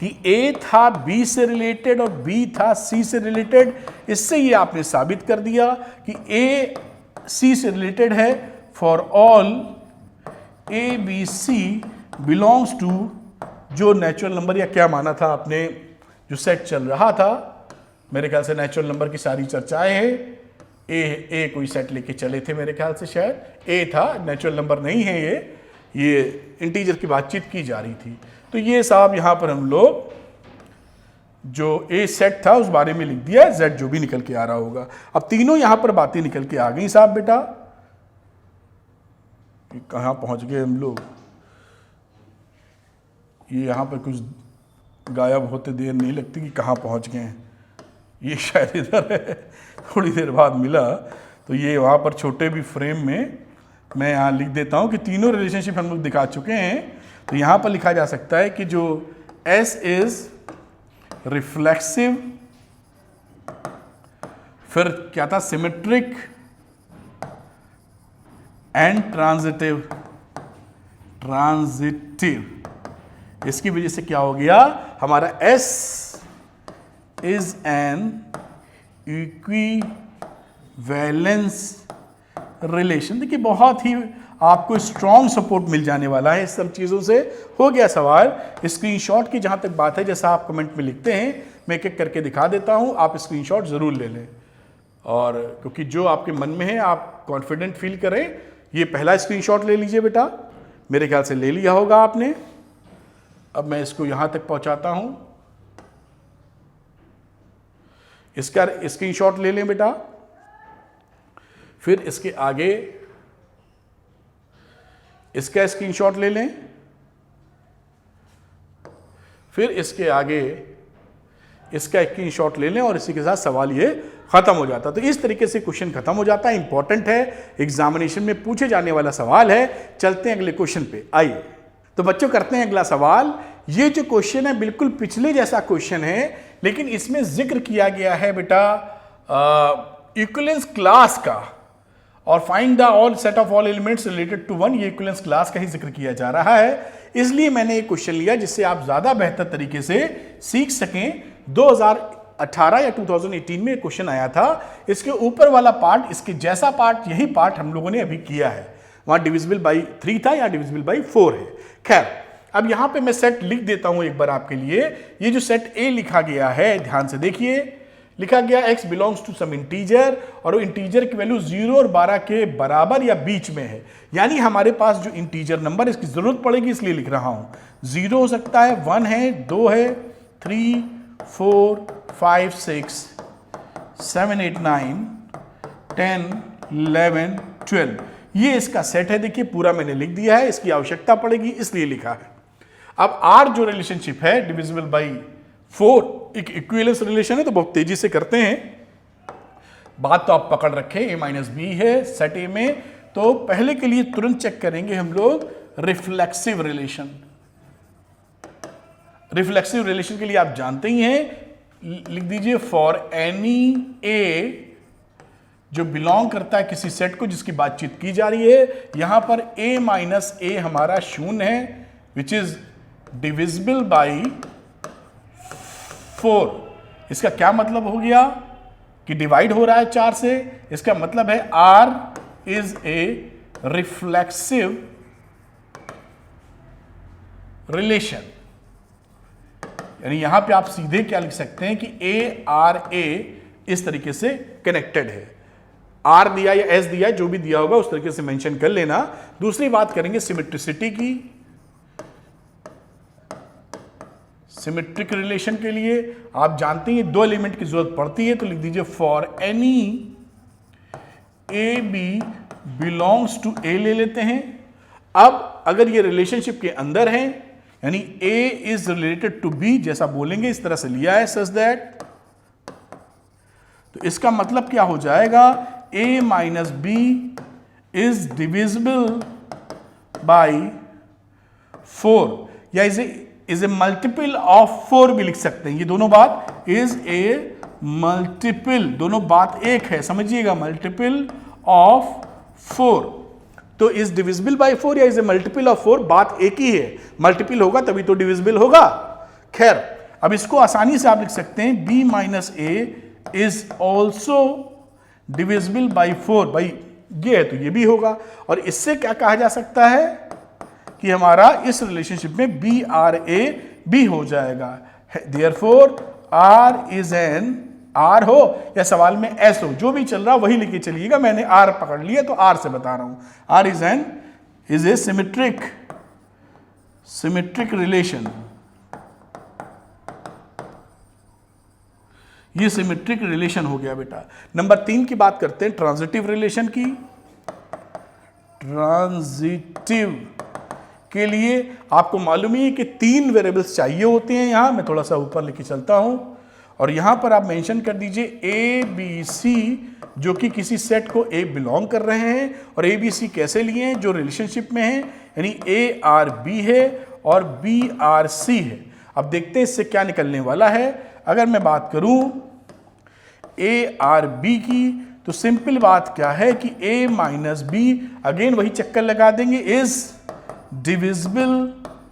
कि A था B से रिलेटेड और B था C से रिलेटेड, इससे ये आपने साबित कर दिया कि A C से रिलेटेड है for all ABC belongs to, जो नेचुरल नंबर या क्या माना था आपने, जो सेट चल रहा था, मेरे ख्याल से नेचुरल नंबर की सारी चर्चाएं हैं, ए कोई सेट लेके चले थे मेरे ख्याल से, शायद ए था, नेचुरल नंबर नहीं है ये इंटीजर की बातचीत की जा रही थी। तो ये साहब यहाँ पर हम लोग जो ए सेट था उस बारे में लिख दिया, जेड जो भी निकल के आ रहा होगा। अब तीनों यहाँ पर बातें निकल के आ गई साहब बेटा, कहाँ पहुँच गए हम लोग, ये यहाँ पर कुछ गायब होते देर नहीं लगती कि कहाँ पहुँच गए हैं, ये शायद इधर है, थोड़ी देर बाद मिला तो ये वहाँ पर छोटे भी फ्रेम में मैं यहाँ लिख देता हूँ कि तीनों रिलेशनशिप हम लोग दिखा चुके हैं। तो यहाँ पर लिखा जा सकता है कि जो S इज रिफ्लेक्सिव, फिर क्या था, सिमेट्रिक एंड ट्रांजिटिव। इसकी वजह से क्या हो गया, हमारा S is an equivalence relation. देखिए बहुत ही आपको स्ट्रॉन्ग सपोर्ट मिल जाने वाला है इस सब चीज़ों से। हो गया सवाल, स्क्रीनशॉट की जहाँ तक बात है, जैसा आप कमेंट में लिखते हैं मैं एक एक करके दिखा देता हूँ, आप स्क्रीनशॉट ज़रूर ले लें, और क्योंकि जो आपके मन में है आप कॉन्फिडेंट फील करें। ये पहला स्क्रीनशॉट ले लीजिए बेटा, मेरे ख्याल से ले लिया होगा आपने। अब मैं इसको यहाँ तक पहुँचाता हूँ, इसका स्क्रीनशॉट ले लें बेटा, फिर इसके आगे इसका स्क्रीनशॉट ले लें, फिर इसके आगे इसका स्क्रीनशॉट ले लें, और इसी के साथ सवाल ये खत्म हो जाता। तो इस तरीके से क्वेश्चन खत्म हो जाता है। इंपॉर्टेंट है, एग्जामिनेशन में पूछे जाने वाला सवाल है। चलते हैं अगले क्वेश्चन पे, आइए। तो बच्चों करते हैं अगला सवाल। ये जो क्वेश्चन है बिल्कुल पिछले जैसा क्वेश्चन है, लेकिन इसमें जिक्र किया गया है बेटा इक्विवेलेंस क्लास का, और find the all set of all elements related to one, ये इक्विवेलेंस क्लास का ही जिक्र किया जा रहा है। इसलिए मैंने एक क्वेश्चन लिया जिससे आप ज्यादा बेहतर तरीके से सीख सकें। 2018 या 2018 में क्वेश्चन आया था, इसके ऊपर वाला पार्ट, इसके जैसा पार्ट, यही पार्ट हम लोगों ने अभी किया है। वहां डिविजिबल बाई 3 था, या डिविजिबल बाई 4 है। खैर, अब यहां पे मैं सेट लिख देता हूं एक बार आपके लिए। ये जो सेट ए लिखा गया है, ध्यान से देखिए, लिखा गया x belongs to some integer, और वो इंटीजर की वैल्यू 0 और 12 के बराबर या बीच में है। यानी हमारे पास जो इंटीजर नंबर, इसकी जरूरत पड़ेगी इसलिए लिख रहा हूं। 0 हो सकता है, 1 है, 2 है, 3, 4, 5, 6, 7, 8, 9, 10, 11, 12, ये इसका सेट है। देखिए पूरा मैंने लिख दिया है, इसकी आवश्यकता पड़ेगी इसलिए लिखा है। अब R जो रिलेशनशिप है डिविजिबल बाई 4, एक इक्विवेलेंस रिलेशन है, तो बहुत तेजी से करते हैं। बात तो आप पकड़ रखें, a माइनस बी है सेट ए में, तो पहले के लिए तुरंत चेक करेंगे हम लोग रिफ्लेक्सिव रिलेशन। रिफ्लेक्सिव रिलेशन के लिए आप जानते ही हैं, लिख दीजिए फॉर एनी ए जो बिलोंग करता है किसी सेट को जिसकी बातचीत की जा रही है। यहां पर a माइनस ए हमारा शून्य है, विच इज डिविजिबल बाई 4। इसका क्या मतलब हो गया कि डिवाइड हो रहा है 4 से। इसका मतलब है R is a reflexive relation. यानी यहां पे आप सीधे क्या लिख सकते हैं कि A R A इस तरीके से कनेक्टेड है। R दिया या S दिया, जो भी दिया होगा उस तरीके से मेंशन कर लेना। दूसरी बात करेंगे सिमेट्रिसिटी की। सिमेट्रिक रिलेशन के लिए आप जानते हैं 2 एलिमेंट की जरूरत पड़ती है, तो लिख दीजिए for any A B belongs to A ले लेते हैं। अब अगर ये रिलेशनशिप के अंदर है, यानी A is related to B, जैसा बोलेंगे इस तरह से लिया है सच दैट, तो इसका मतलब क्या हो जाएगा, A minus B is divisible by 4, या इज ए मल्टीपल ऑफ 4 भी लिख सकते हैं। ये दोनों बात इज ए मल्टीपल, दोनों बात एक है, समझिएगा, मल्टीपल ऑफ 4। तो इज डिविजिबल बाई 4 या इज ए मल्टीपल ऑफ 4, बात एक ही है। मल्टीपल होगा तभी तो डिविजिबल होगा। खैर, अब इसको आसानी से आप लिख सकते हैं b minus A is also divisible by 4। भाई ये है तो ये भी होगा, और इससे क्या कहा जा सकता है कि हमारा इस रिलेशनशिप में बी आर ए बी हो जाएगा। Therefore R is an, R हो या सवाल में S हो, जो भी चल रहा वही लिखे चलिएगा। मैंने R पकड़ लिया तो R से बता रहा हूं। R is a symmetric relation. ये सिमेट्रिक रिलेशन हो गया बेटा। नंबर 3 की बात करते हैं, ट्रांजिटिव रिलेशन की। ट्रांजिटिव के लिए आपको मालूम ही है कि 3 वेरिएबल्स चाहिए होते हैं। यहां मैं थोड़ा सा ऊपर लेके चलता हूं, और यहां पर आप मेंशन कर दीजिए A B C, जो कि किसी सेट को A बिलोंग कर रहे हैं, और A B C कैसे लिए हैं, जो रिलेशनशिप में है, यानी A R B है और B R C है। अब देखते हैं इससे क्या निकलने वाला है। अगर मैं बात करूं A R B की, तो सिंपल बात क्या है कि A माइनस बी, अगेन वही चक्कर लगा देंगे, इज डिविजिबल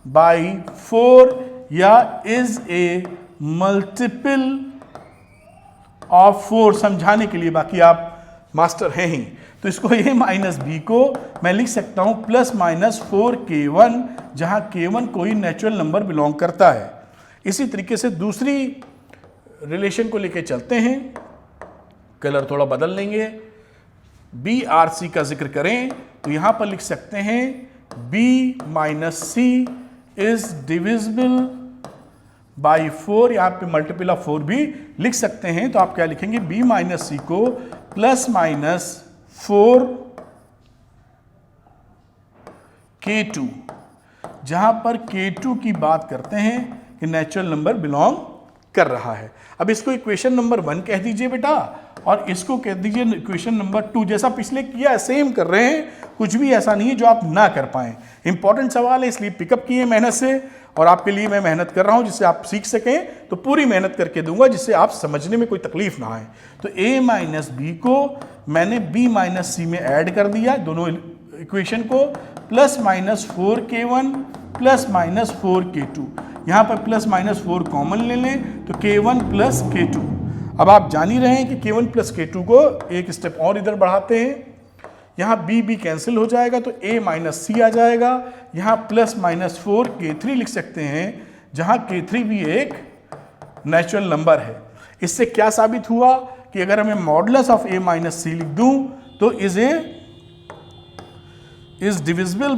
बाई 4 या इज ए मल्टीपल ऑफ 4, समझाने के लिए, बाकी आप मास्टर हैं ही। तो इसको A माइनस बी को मैं लिख सकता हूं प्लस माइनस 4k1, जहां k1 कोई नेचुरल नंबर बिलोंग करता है। इसी तरीके से दूसरी रिलेशन को लेके चलते हैं, कलर थोड़ा बदल लेंगे। बी आर सी का जिक्र करें तो यहां पर लिख सकते हैं b minus C is divisible by 4, यहां पे मल्टीपल ऑफ 4 भी लिख सकते हैं। तो आप क्या लिखेंगे, b माइनस सी को प्लस माइनस 4 k2, जहां पर k2 की बात करते हैं कि नेचुरल नंबर बिलोंग कर रहा है। अब इसको इक्वेशन नंबर 1 कह दीजिए बेटा, और इसको कह दीजिए इक्वेशन नंबर 2। जैसा पिछले किया सेम कर रहे हैं, कुछ भी ऐसा नहीं है जो आप ना कर पाएं। इंपॉर्टेंट सवाल है इसलिए पिकअप किए मेहनत से, और आपके लिए मैं मेहनत कर रहा हूं जिससे आप सीख सकें, तो पूरी मेहनत करके दूंगा जिससे आप समझने में कोई तकलीफ ना आए। तो a माइनस बी को मैंने b माइनस सी में ऐड कर दिया, दोनों इक्वेशन को, plus minus 4k1 plus minus 4k2। यहां पर प्लस माइनस 4 कॉमन ले लें तो k1 प्लस k2। अब आप जान ही रहे हैं कि k1 प्लस k2 को एक स्टेप और इधर बढ़ाते हैं, यहाँ b कैंसिल हो जाएगा तो a माइनस सी आ जाएगा। यहाँ प्लस माइनस 4 k3 लिख सकते हैं, जहाँ k3 भी एक नेचुरल नंबर है। इससे क्या साबित हुआ कि अगर हमें मॉडुलस ऑफ a माइनस सी लिख दूं तो इज डिविजिबल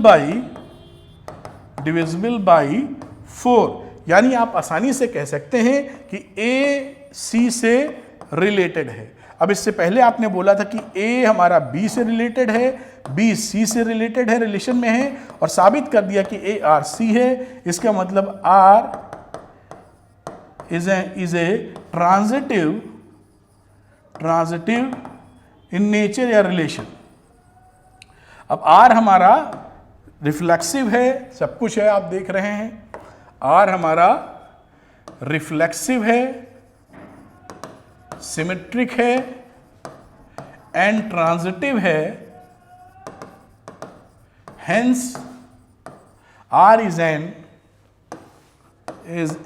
बाई 4। यानी आप आसानी से कह सकते हैं कि a c से रिलेटेड है। अब इससे पहले आपने बोला था कि a हमारा b से रिलेटेड है, b c से रिलेटेड है, रिलेशन में है, और साबित कर दिया कि a r c है। इसका मतलब r is a transitive in nature या रिलेशन। अब r हमारा रिफ्लेक्सिव है, सब कुछ है आप देख रहे हैं, r हमारा रिफ्लेक्सिव है, सिमेट्रिक है एंड ट्रांजिटिव है, hence R is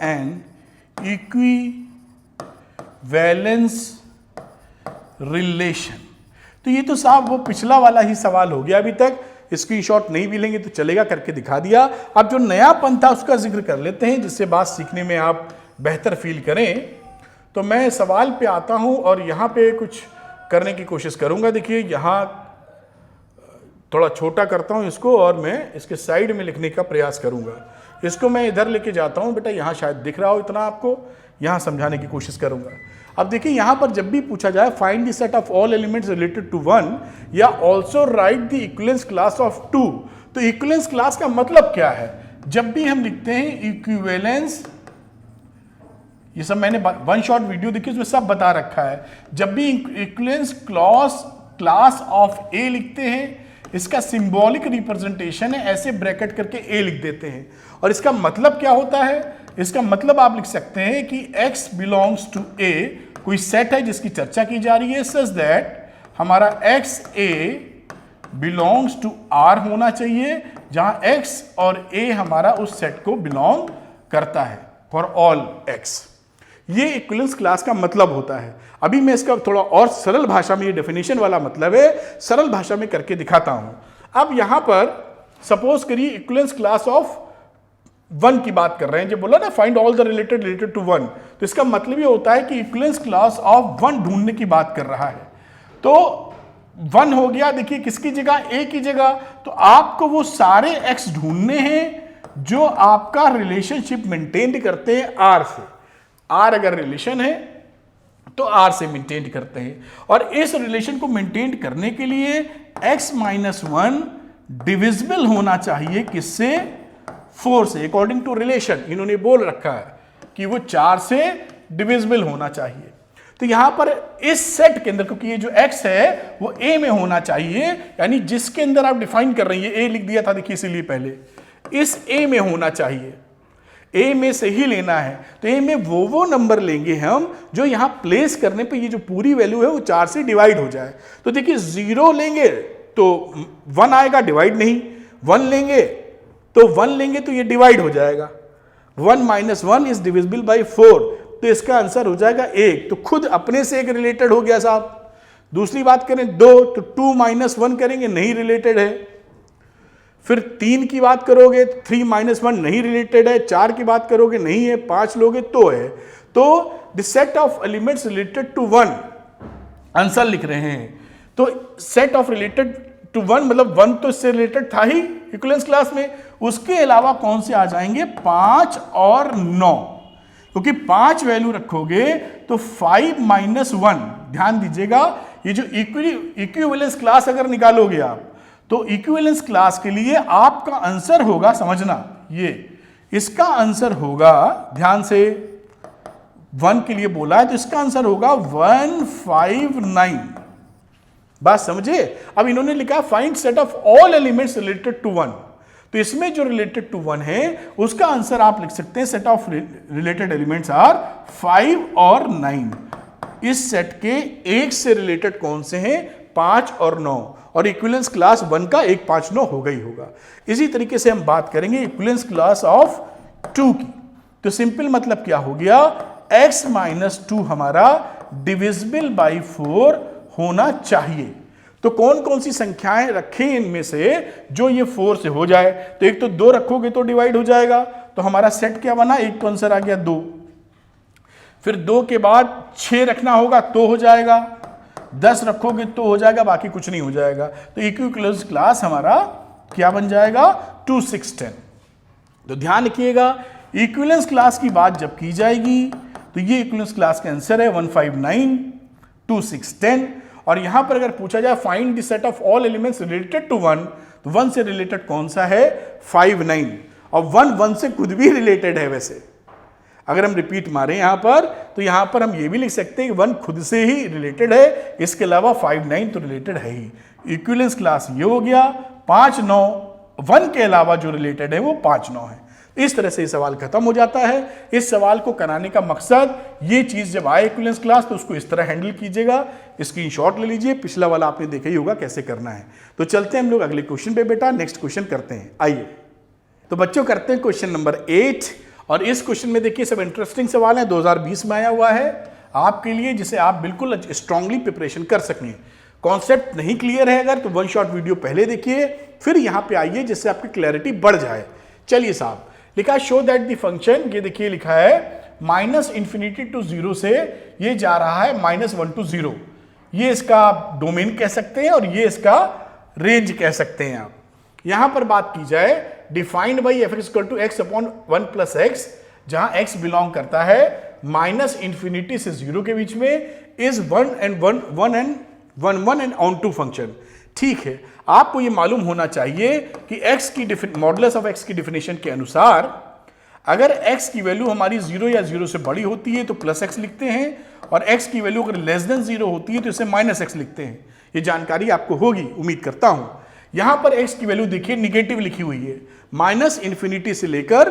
an equivalence relation। तो ये तो साहब वो पिछला वाला ही सवाल हो गया, अभी तक स्क्रीनशॉट नहीं भी लेंगे तो चलेगा, करके दिखा दिया। अब जो नयापन था उसका जिक्र कर लेते हैं जिससे बात सीखने में आप बेहतर फील करें। तो मैं सवाल पे आता हूं और यहाँ पे कुछ करने की कोशिश करूंगा। देखिए यहाँ थोड़ा छोटा करता हूं इसको और मैं इसके साइड में लिखने का प्रयास करूंगा। इसको मैं इधर लेके जाता हूं, बेटा यहाँ शायद दिख रहा हो इतना आपको, यहाँ समझाने की कोशिश करूंगा। अब देखिए यहाँ पर जब भी पूछा जाए find the set of all elements related to 1 या also write the equivalence class of 2, तो इक्विवेलेंस क्लास का मतलब क्या है? जब भी हम लिखते हैं इक्विवेलेंस, ये सब मैंने वन शॉट वीडियो देखी उसमें सब बता रखा है। जब भी इक्विवेलेंस क्लास ऑफ ए लिखते हैं, इसका सिंबॉलिक रिप्रेजेंटेशन है, ऐसे ब्रैकेट करके ए लिख देते हैं। और इसका मतलब क्या होता है? इसका मतलब आप लिख सकते हैं कि x बिलोंग्स टू a, कोई सेट है जिसकी चर्चा की जा रही है, सच दैट हमारा x a belongs to r होना चाहिए, जहां x और a हमारा उस सेट को बिलोंग करता है फॉर ऑल x। ये इक्विवेलेंस क्लास का मतलब होता है। अभी मैं इसका थोड़ा और सरल भाषा में, ये डेफिनेशन वाला मतलब है, सरल भाषा में करके दिखाता हूं। अब यहां पर सपोज करिए इक्विवेलेंस क्लास ऑफ 1 की बात कर रहे हैं, जो बोला ना find all the related to 1, तो इसका मतलब ये होता है कि इक्विवेलेंस क्लास ऑफ 1 ढूंढने की बात कर रहा है। तो 1 हो गया, देखिए किसकी जगह? a की जगह। तो आपको वो सारे x ढूंढने हैं जो आपका रिलेशनशिप मेंटेन करते हैं r से। r अगर रिलेशन है तो r से मेंटेन करते हैं, और इस रिलेशन को मेंटेन करने के लिए x माइनस 1 डिविजिबल होना चाहिए किससे? 4 से। अकॉर्डिंग टू रिलेशन इन्होंने बोल रखा है कि वो 4 से डिविजिबल होना चाहिए। तो यहां पर इस सेट के अंदर, क्योंकि ये जो x है वो a में होना चाहिए, यानी जिसके अंदर आप डिफाइन कर रहे हैं, ये a लिख दिया था देखिए इसीलिए पहले, इस a में होना चाहिए, a में से ही लेना है। तो a में वो नंबर लेंगे हम जो यहां प्लेस करने पे ये जो पूरी वैल्यू है वो 4 से डिवाइड हो जाए। तो देखिए 0 लेंगे तो 1 आएगा, डिवाइड नहीं। 1 लेंगे तो ये डिवाइड हो जाएगा। 1 माइनस 1 इज डिविजिबल बाई 4, तो इसका आंसर हो जाएगा 1। तो खुद अपने से एक रिलेटेड हो गया साहब। दूसरी बात करें 2, तो 2 माइनस 1 करेंगे, नहीं रिलेटेड है। फिर 3 की बात करोगे 3 माइनस 1 नहीं रिलेटेड है। 4 की बात करोगे नहीं है। 5 लोगे तो है। तो the set of elements related to 1 answer लिख रहे हैं। तो सेट ऑफ रिलेटेड टू 1 मतलब 1 तो इससे रिलेटेड था ही इक्विवेलेंस क्लास में। उसके अलावा कौन से आ जाएंगे? 5 और 9, क्योंकि 5 वैल्यू रखोगे तो 5 माइनस 1, ध्यान दीजिएगा, ये जो इक्विवेलेंस क्लास अगर निकालोगे आप, तो इक्विवेलेंस क्लास के लिए आपका आंसर होगा, समझना ये, इसका आंसर होगा, ध्यान से 1 के लिए बोला है, तो इसका आंसर होगा 159। बात समझे? अब इन्होंने लिखा find set of all elements related to 1, तो इसमें जो रिलेटेड टू 1 है उसका आंसर आप लिख सकते हैं set of related elements are 5 और 9। इस सेट के 1 से रिलेटेड कौन से हैं? 5 और 9, और इक्विवेलेंस क्लास 1 का 1 5 9 होगा ही होगा। इसी तरीके से हम बात करेंगे इक्विवेलेंस क्लास ऑफ 2 की, तो सिंपल मतलब क्या हो गया, x माइनस 2 हमारा डिविजिबल बाई 4 होना चाहिए। तो कौन कौन सी संख्याएं रखें इनमें से जो ये 4 से हो जाए? तो एक तो 2 रखोगे तो डिवाइड हो जाएगा, तो हमारा सेट क्या बना, एक तो आंसर आ गया 2। फिर 2 के बाद 6 रखना होगा तो हो जाएगा, 10 रखोगे तो हो जाएगा, बाकी कुछ नहीं हो जाएगा। तो इक्विवेलेंस क्लास हमारा क्या बन जाएगा, 2 6 10। तो ध्यान रखिएगा, इक्विवेलेंस क्लास की बात जब की जाएगी तो ये इक्विवेलेंस क्लास का आंसर है 159 2 6 10। और यहां पर अगर पूछा जाए find the set of all elements related to 1, तो 1 से रिलेटेड कौन सा है, 5 9, और 1 से खुद भी रिलेटेड है। वैसे अगर हम रिपीट मारें यहां पर, तो यहां पर हम ये भी लिख सकते हैं कि 1 खुद से ही रिलेटेड है, इसके अलावा 5 9 तो रिलेटेड है ही। इक्विवेलेंस क्लास ये हो गया 5 9, 1 के अलावा जो रिलेटेड है वो 5 9 है। इस तरह से ये सवाल खत्म हो जाता है। इस सवाल को कराने का मकसद, ये चीज जब आए इक्विवेलेंस क्लास तो उसको इस तरह हैंडल कीजिएगा। स्क्रीनशॉट ले लीजिए, पिछला वाला आपने देखा ही होगा कैसे करना है। तो चलते हैं हम लोग अगले क्वेश्चन पे बेटा, नेक्स्ट क्वेश्चन करते हैं। आइए तो बच्चों करते हैं क्वेश्चन नंबर 8, और इस क्वेश्चन में देखिए सब इंटरेस्टिंग सवाल है, 2020 में आया हुआ है आपके लिए, जिसे आप बिल्कुल स्ट्रांगली प्रिपरेशन कर सकें। कॉन्सेप्ट नहीं क्लियर है अगर, तो 1 शॉट वीडियो पहले देखिए, फिर यहां पे आइए जिससे आपकी क्लैरिटी बढ़ जाए। चलिए साहब, लिखा शो दैट द फंक्शन, ये देखिए लिखा है -∞ टू 0 से ये जा रहा है -1 टू 0। ये इसका डोमेन कह सकते हैं और ये इसका रेंज कह सकते हैं आप। यहां पर बात की जाए defined by f(x) x upon 1 plus x, जहां x बिलोंग करता है -∞ से 0 के बीच में, is 1 and 1 and onto function. ठीक है, आपको ये मालूम होना चाहिए कि x की मॉडुलस ऑफ x की डिफिनेशन के अनुसार अगर x की वैल्यू हमारी 0 या 0 से बड़ी होती है तो प्लस x लिखते हैं, और x की वैल्यू अगर लेस देन 0 होती है तो इसे -x लिखते हैं। ये जानकारी आपको होगी, उम्मीद करता हूं। यहां पर x की वैल्यू देखिए निगेटिव लिखी हुई है, -∞ से लेकर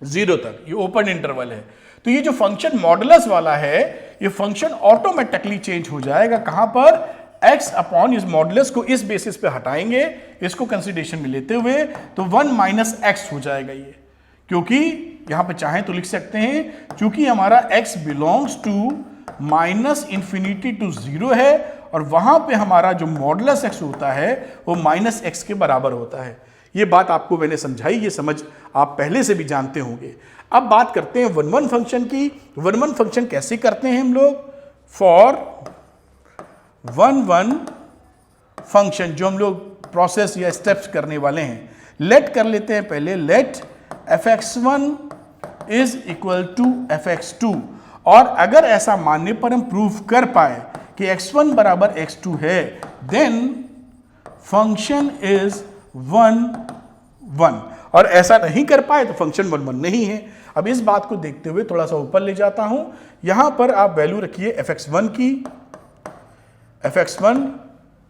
0 तक, ये ओपन इंटरवल है। तो ये जो फंक्शन मॉडुलस वाला है, ये फंक्शन ऑटोमेटिकली चेंज हो जाएगा। कहां पर, x अपॉन इस मॉडुलस को इस बेसिस पे हटाएंगे, इसको कंसीडरेशन में लेते हुए, तो 1 - x हो जाएगा ये। क्योंकि यहां पे चाहें तो लिख सकते हैं, क्योंकि हमारा x बिलोंग्स टू -∞ टू 0 है, और वहां पे हमारा जो मॉडुलस x होता है वो -x के बराबर होता है। ये बात आपको मैंने समझाई, ये समझ आप पहले से भी जानते होंगे। अब बात करते हैं 1 फंक्शन की। 1 फंक्शन कैसे करते हैं हम लोग, फॉर 1 फंक्शन जो हम लोग प्रोसेस या स्टेप्स करने वाले हैं, लेट कर लेते हैं पहले, late f(x1) is equal to f(x2), और अगर ऐसा मानने पर हम प्रूव कर पाए कि x1 बराबर x2 है, देन फंक्शन इज 1 1, और ऐसा नहीं कर पाए तो फंक्शन 1 1 नहीं है। अब इस बात को देखते हुए थोड़ा सा ऊपर ले जाता हूं, यहां पर आप वैल्यू रखिए f(x1) की, f(x1)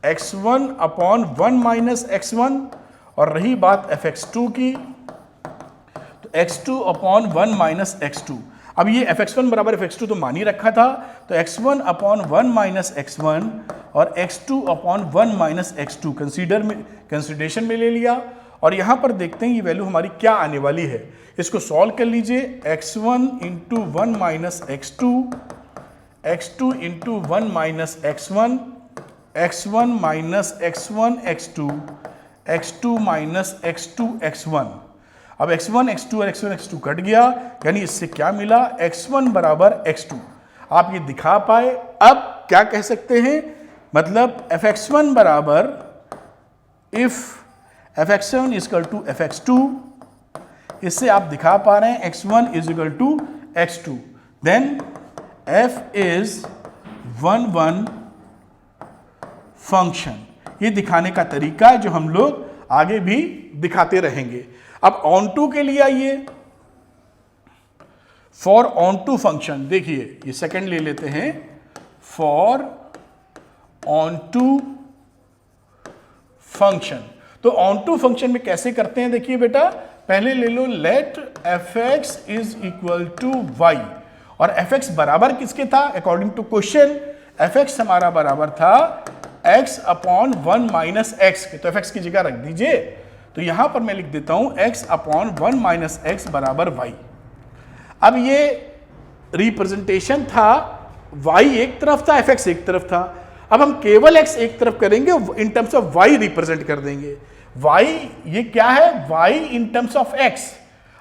x1 अपॉन 1 - x1, और रही बात f(x2) की, तो x2 अपॉन 1 - x2। अब ये f(x1) बराबर f(x2) तो मान ही रखा था, तो x1 अपॉन 1 - x1 और x2 अपॉन 1 - x2 कंसीडरेशन में ले लिया। और यहां पर देखते हैं ये वैल्यू हमारी क्या आने वाली है, इसको सॉल्व कर लीजिए। x1 into 1 - x2, x2 into 1 - x1, x1 minus x1 x2, x2 minus x2 x1। अब x1 x2 और x1 x2 कट गया, यानी इससे क्या मिला, x1 बराबर x2। आप ये दिखा पाए। अब क्या कह सकते हैं, मतलब fx1 बराबर if fx1 equal to fx2, इससे आप दिखा पा रहे हैं x1 is equal to x2, then f is 1 1 function. ये दिखाने का तरीका है जो हम लोग आगे भी दिखाते रहेंगे। अब ऑन टू के लिए आइए, फॉर ऑन टू फंक्शन, देखिए ये सेकंड ले लेते हैं, फॉर ऑन टू फंक्शन। तो ऑन टू फंक्शन में कैसे करते हैं, देखिए बेटा, पहले ले लो let f x is equal to y, और एफ एक्स बराबर किसके था, according to question f x हमारा बराबर था x अपॉन 1 माइनस एक्स के, तो एफ एक्स की जगह रख दीजिए। तो यहां पर मैं लिख देता हूं x अपॉन 1 माइनस एक्स बराबर वाई। अब ये रिप्रेजेंटेशन था, y एक तरफ था, fx एक तरफ था। अब हम केवल x एक तरफ करेंगे, in terms of y represent कर देंगे। y ये क्या है, y in terms of x।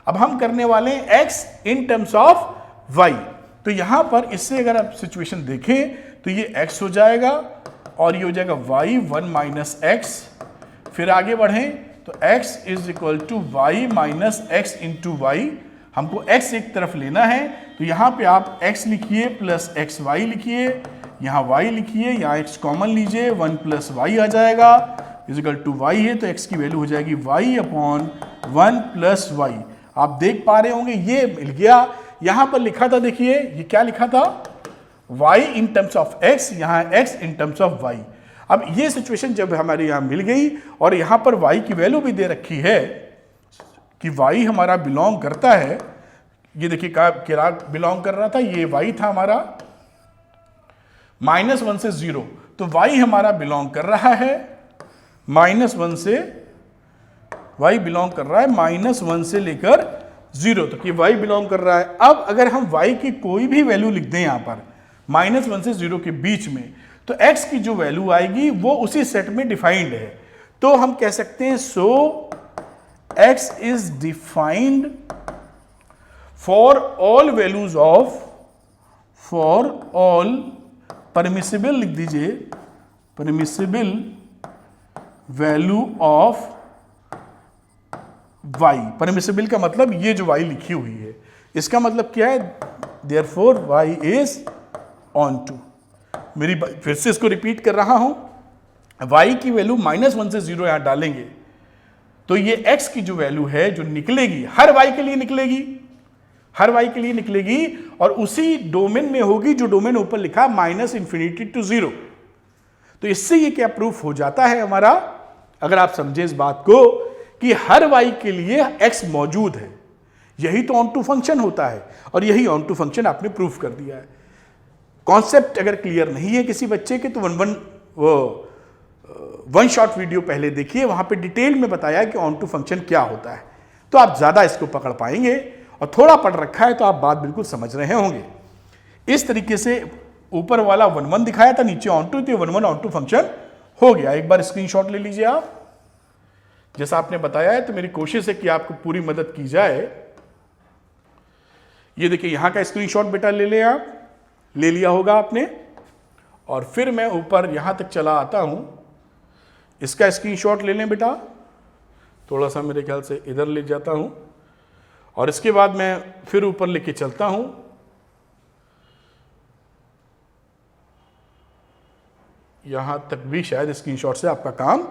अब हम करने वाले हैं x in terms of y। तो यहां पर इससे अगर आप सिचुएशन देखें तो ये x हो जाएगा और ये हो जाएगा y 1 माइनस एक्स। फिर आगे बढ़ें तो x is equal to Y minus X into Y. हमको x एक तरफ लेना है, तो यहाँ पे आप x लिखिए प्लस एक्स वाई लिखिए, यहाँ y लिखिए, यहाँ x कॉमन लीजिए, 1 प्लस वाई आ जाएगा, इजिकल टू y है तो x की वैल्यू हो जाएगी y अपॉन 1 प्लस वाई। आप देख पा रहे होंगे ये मिल गया। यहाँ पर लिखा था, देखिए ये क्या लिखा था, y in terms of x, यहाँ x in terms of y। अब ये सिचुएशन जब हमारे यहाँ मिल गई और यहाँ पर y की वैल्यू भी दे रखी है कि y हमारा बिलोंग करता है, ये देखिए क्या बिलोंग कर रहा था, ये y था हमारा -1 से 0, तो y हमारा बिलोंग कर रहा है -1 से, y बिलोंग कर रहा है -1 से लेकर 0 तक, ये y बिलोंग कर रहा है। अब अगर हम y की कोई भी वैल्यू लिख दें यहाँ पर -1 से 0 के बीच में, तो x की जो वैल्यू आएगी वो उसी सेट में डिफाइंड है। तो हम कह सकते हैं सो x is defined for all values of, for all permissible, लिख दीजिए permissible value of y। Permissible का मतलब ये जो y लिखी हुई है, इसका मतलब क्या है, therefore y is onto. मेरी फिर से इसको रिपीट कर रहा हूं, y की वैल्यू -1 से 0 यहां डालेंगे तो ये x की जो वैल्यू है जो निकलेगी, हर y के लिए निकलेगी, हर y के लिए निकलेगी और उसी डोमेन में होगी जो डोमेन ऊपर लिखा -∞ टू 0। तो इससे ये क्या प्रूफ हो जाता है हमारा, अगर आप समझे इस बात को, कि हर y के लिए x मौजूद है। यही तो ऑन टू फंक्शन होता है और यही ऑन टू फंक्शन आपने प्रूफ कर दिया है। कॉन्सेप्ट अगर क्लियर नहीं है किसी बच्चे के तो वन शॉट वीडियो पहले देखिए, वहां पे डिटेल में बताया कि ऑन टू फंक्शन क्या होता है, तो आप ज्यादा इसको पकड़ पाएंगे। और थोड़ा पढ़ रखा है तो आप बात बिल्कुल समझ रहे होंगे। इस तरीके से ऊपर वाला 1 दिखाया था, नीचे ऑन टू, तो 1 ऑन टू फंक्शन हो गया। एक बार स्क्रीनशॉट ले लीजिए आप, जैसा आपने बताया है, तो मेरी कोशिश है कि आपको पूरी मदद की जाए। ये देखिए यहां का स्क्रीनशॉट बेटा ले लें, आप ले लिया होगा आपने, और फिर मैं ऊपर यहां तक चला आता हूं, इसका स्क्रीनशॉट ले लें बेटा, थोड़ा सा मेरे ख्याल से इधर ले जाता हूं और इसके बाद मैं फिर ऊपर लेके चलता हूं। यहां तक भी शायद स्क्रीनशॉट से आपका काम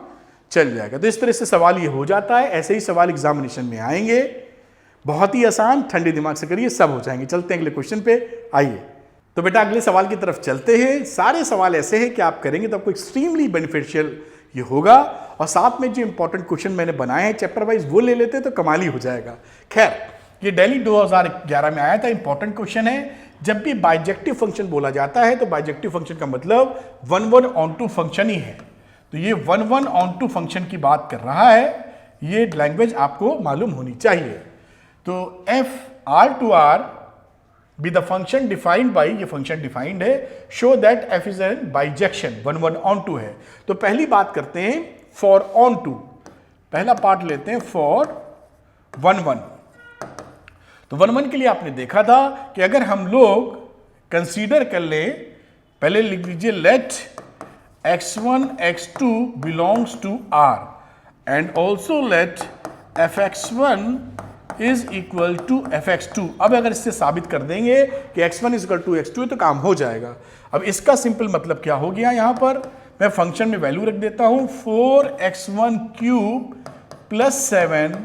चल जाएगा। तो इस तरह से सवाल ये हो जाता है, ऐसे ही सवाल एग्जामिनेशन में आएंगे, बहुत ही आसान, ठंडे दिमाग से करिए, सब हो जाएंगे। चलते हैं अगले क्वेश्चन पे, आइए। तो बेटा अगले सवाल की तरफ चलते हैं। सारे सवाल ऐसे हैं कि आप करेंगे तो आपको एक्सट्रीमली बेनिफिशियल ये होगा, और साथ में जो इंपॉर्टेंट क्वेश्चन मैंने बनाए हैं चैप्टर वाइज वो ले लेते तो कमाल ही हो जाएगा। खैर, ये दिल्ली 2011 में आया था, इंपॉर्टेंट क्वेश्चन है। जब भी बाइजेक्टिव फंक्शन बोला जाता है तो बाइजेक्टिव फंक्शन का मतलब 1 ऑन टू फंक्शन ही है। तो ये 1 ऑन टू फंक्शन की बात कर रहा है, ये लैंग्वेज आपको मालूम होनी चाहिए। तो F R to R be the function defined by, ये फंक्शन डिफाइंड है, show that F is an bijection, 1 onto है। तो पहली बात करते हैं फॉर ऑन टू, पहला पार्ट लेते हैं फॉर 1 तो 1 के लिए आपने देखा था कि अगर हम लोग कंसीडर कर लें, पहले लिख लीजिए let x1 x2 belongs to r and also let fx1 is equal to fx2। अब अगर इससे साबित कर देंगे कि x1 is equal to x2 तो काम हो जाएगा। अब इसका सिंपल मतलब क्या हो गया, यहां पर मैं फंक्शन में वैल्यू रख देता हूं 4x1 cube plus 7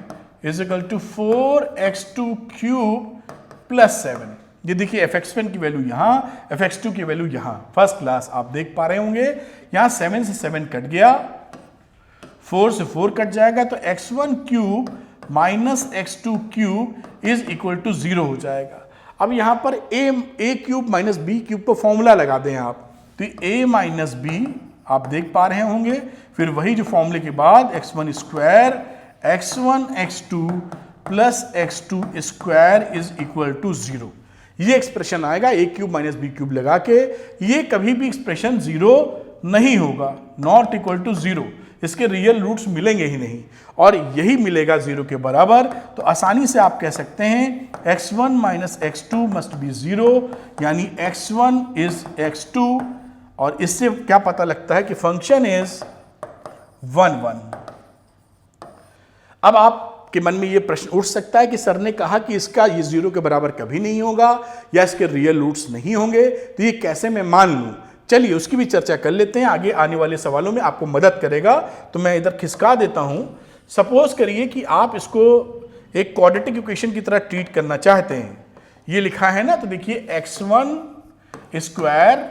is equal to 4x2 cube plus 7। ये देखिए fx1 की वैल्यू यहाँ, fx2 की वैल्यू यहाँ। फर्स्ट क्लास आप देख पा रहे होंगे, यहाँ 7 से 7 कट गया, 4 से 4 कट जाएगा, तो x1 cube minus x2 cube is equal to 0 हो जाएगा। अब यहाँ पर a cube minus b cube को फॉर्मूला लगा दें आप, तो a माइनस b आप देख पा रहे होंगे, फिर वही जो फॉर्मूले के बाद x1 square x1 x2 plus x2 square is equal to 0। ये एक्सप्रेशन आएगा a cube minus b cube लगा के। ये कभी भी एक्सप्रेशन 0 नहीं होगा, नॉट इक्वल टू 0। इसके रियल रूट्स मिलेंगे ही नहीं, और यही मिलेगा 0 के बराबर। तो आसानी से आप कह सकते हैं x1 minus x2 must be 0, यानी x1 इज x2, और इससे क्या पता लगता है कि फंक्शन इज 1 1। अब आपके मन में यह प्रश्न उठ सकता है कि सर ने कहा कि इसका ये 0 के बराबर कभी नहीं होगा या इसके रियल रूट्स नहीं होंगे, तो ये कैसे मैं मान लूं? चलिए उसकी भी चर्चा कर लेते हैं, आगे आने वाले सवालों में आपको मदद करेगा। तो मैं इधर खिसका देता हूं। सपोज करिए कि आप इसको एक क्वाड्रेटिक इक्वेशन की तरह ट्रीट करना चाहते हैं। ये लिखा है ना, तो देखिए x1 स्क्वायर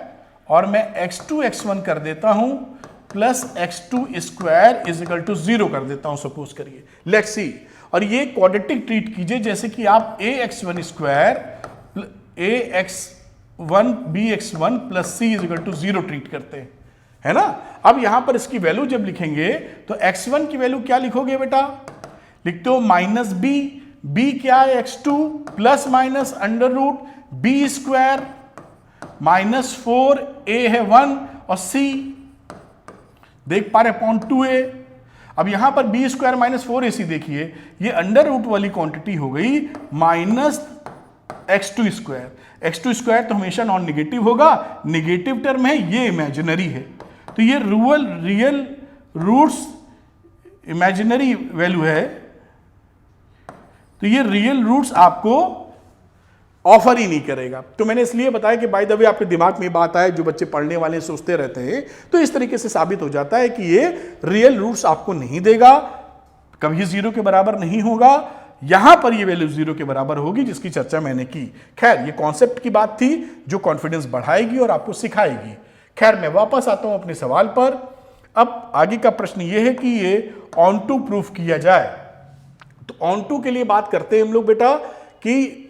और मैं x2 x1 कर देता हूं plus x2 square is equal to 0 कर देता हूं, सपोज करिए। लेट्स सी, और ये क्वाड्रेटिक ट्रीट कीजिए जैसे कि आप ax1 square ax1 bx1 plus c is equal to 0 treat करते हैं, है ना। अब यहां पर इसकी वैल्यू जब लिखेंगे तो x1 की वैल्यू क्या लिखोगे बेटा? लिखते हो माइनस b क्या है? x2 plus minus under root b square minus 4a है 1 और c देख पा रहे अपॉन 2a। अब यहां पर b स्क्वायर माइनस 4ac देखिए, ये अंडर रूट वाली क्वांटिटी हो गई minus x2 square. x2 square तो हमेशा नॉन निगेटिव होगा, निगेटिव टर्म है, ये इमेजिनरी है, तो ये रियल रूट्स इमेजिनरी वैल्यू है, तो ये रियल रूट्स आपको ऑफर ही नहीं करेगा। तो मैंने इसलिए बताया कि बाय द वे आपके दिमाग में बात आए, जो बच्चे पढ़ने वाले सोचते रहते हैं, तो इस तरीके से साबित हो जाता है कि ये रियल रूट्स आपको नहीं देगा, कभी 0 के बराबर नहीं होगा। यहां पर ये वैल्यू 0 के बराबर होगी, जिसकी चर्चा मैंने की। खैर ये कॉन्सेप्ट की बात थी जो कॉन्फिडेंस बढ़ाएगी और आपको सिखाएगी। खैर मैं वापस आता हूं अपने सवाल पर। अब आगे का प्रश्न ये है कि ये ऑन टू प्रूफ किया जाए। तो ऑन टू के लिए बात करते हैं हम लोग बेटा, कि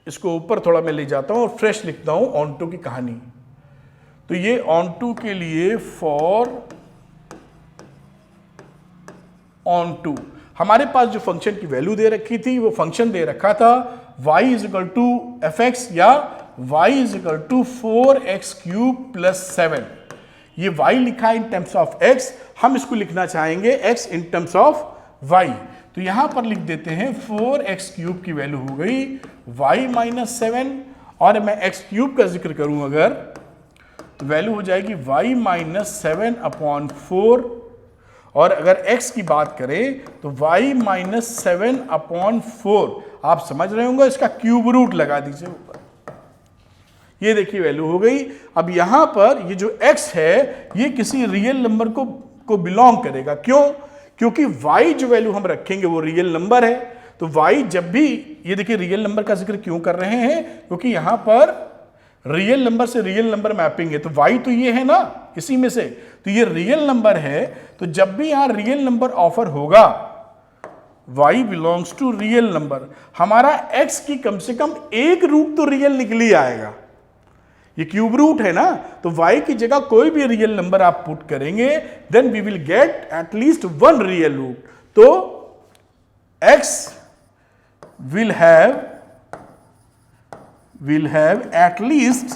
इसको ऊपर थोड़ा मैं ले जाता हूं और फ्रेश लिखता हूं ऑन टू की कहानी। तो ये ऑन टू के लिए फॉर ऑन टू हमारे पास जो फंक्शन की वैल्यू दे रखी थी, वो फंक्शन दे रखा था y is equal to fx या y is equal to 4x cube plus 7। ये y लिखा है इन टर्म्स ऑफ x, हम इसको लिखना चाहेंगे x in terms of y। तो यहां पर लिख देते हैं 4x क्यूब की वैल्यू हो गई y माइनस 7, और मैं x क्यूब का जिक्र करूं अगर, तो वैल्यू हो जाएगी y माइनस 7 अपॉन 4, और अगर x की बात करें तो y माइनस 7 अपॉन 4। आप समझ रहे होंगे, इसका क्यूब रूट लगा दीजिए ऊपर, ये देखिए वैल्यू हो गई। अब यहां पर ये जो x है ये किसी रियल नंबर को बिलोंग करेगा। क्यों? क्योंकि y जो वैल्यू हम रखेंगे वो रियल नंबर है। तो y जब भी, ये देखिए रियल नंबर का जिक्र क्यों कर रहे हैं, क्योंकि यहां पर रियल नंबर से रियल नंबर मैपिंग है, तो y तो ये है ना इसी में से, तो ये रियल नंबर है। तो जब भी यहां रियल नंबर ऑफर होगा, y belongs to real number, हमारा x की कम से कम एक रूट तो रियल निकल ही आएगा। ये क्यूब रूट है ना, तो y की जगह कोई भी रियल नंबर आप पुट करेंगे, then we will get at least one real root. तो x will have at least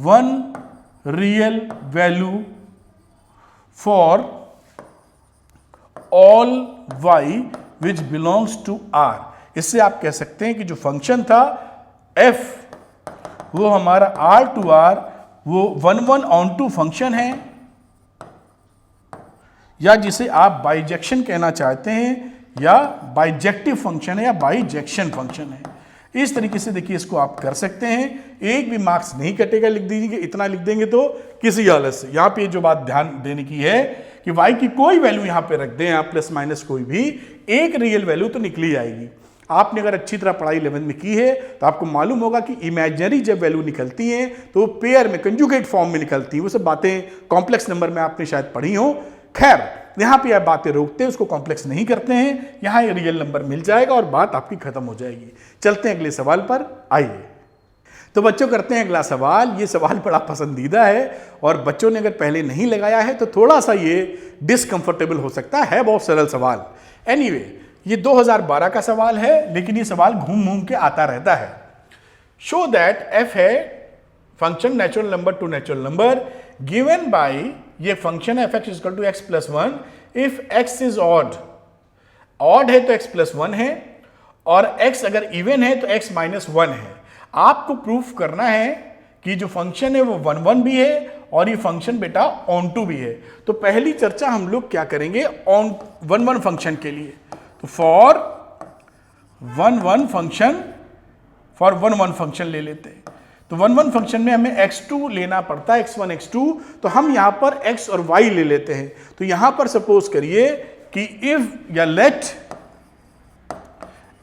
one real value for all y which belongs to R। इससे आप कह सकते हैं कि जो फंक्शन था f वो हमारा R टू R वो 1 ऑन टू फंक्शन है, या जिसे आप बाइजेक्शन कहना चाहते हैं, या बाइजेक्टिव फंक्शन है, या बाइजेक्शन फंक्शन है। इस तरीके से देखिए इसको आप कर सकते हैं, एक भी मार्क्स नहीं कटेगा। लिख दीजिए, इतना लिख देंगे तो किसी हालत से। यहां पे जो बात ध्यान देने की है कि y की कोई वैल्यू यहां पे रख दें आप, प्लस माइनस कोई भी, एक रियल वैल्यू तो निकली आएगी। आपने अगर अच्छी तरह पढ़ाई 11th में की है तो आपको मालूम होगा कि इमेजिनरी जब वैल्यू निकलती हैं तो वो पेयर में कंजुगेट फॉर्म में निकलती हैं। वो सब बातें कॉम्प्लेक्स नंबर में आपने शायद पढ़ी हो। खैर यहां पे आप बातें रोकते हैं, उसको कॉम्प्लेक्स नहीं करते हैं, यहां ये रियल नंबर मिल जाएगा और बात आपकी खत्म हो जाएगी। चलते हैं अगले सवाल पर, आइए। तो बच्चों करते हैं अगला सवाल। ये सवाल बड़ा पसंदीदा है और बच्चों ने अगर पहले नहीं लगाया है तो थोड़ा सा ये डिसकंफर्टेबल हो सकता है, बहुत सरल सवाल। एनीवे ये 2012 का सवाल है, लेकिन ये सवाल घूम घूम के आता रहता है। शो दैट एफ है function natural number to natural number given by, ये फंक्शन है fx equal to x plus 1 if x is odd. Odd है तो x प्लस 1 है और x अगर इवन है तो x माइनस 1 है। आपको प्रूफ करना है कि जो फंक्शन है वो 1 1 भी है और ये फंक्शन बेटा ऑन टू भी है। तो पहली चर्चा हम लोग क्या करेंगे ऑन 1 1 फंक्शन के लिए। तो फॉर 1 1 फंक्शन ले लेते हैं। तो 1 1 फंक्शन में हमें x2 लेना पड़ता है, x1 x2। तो हम यहां पर x और y ले लेते हैं। तो यहां पर सपोज करिए कि इफ या let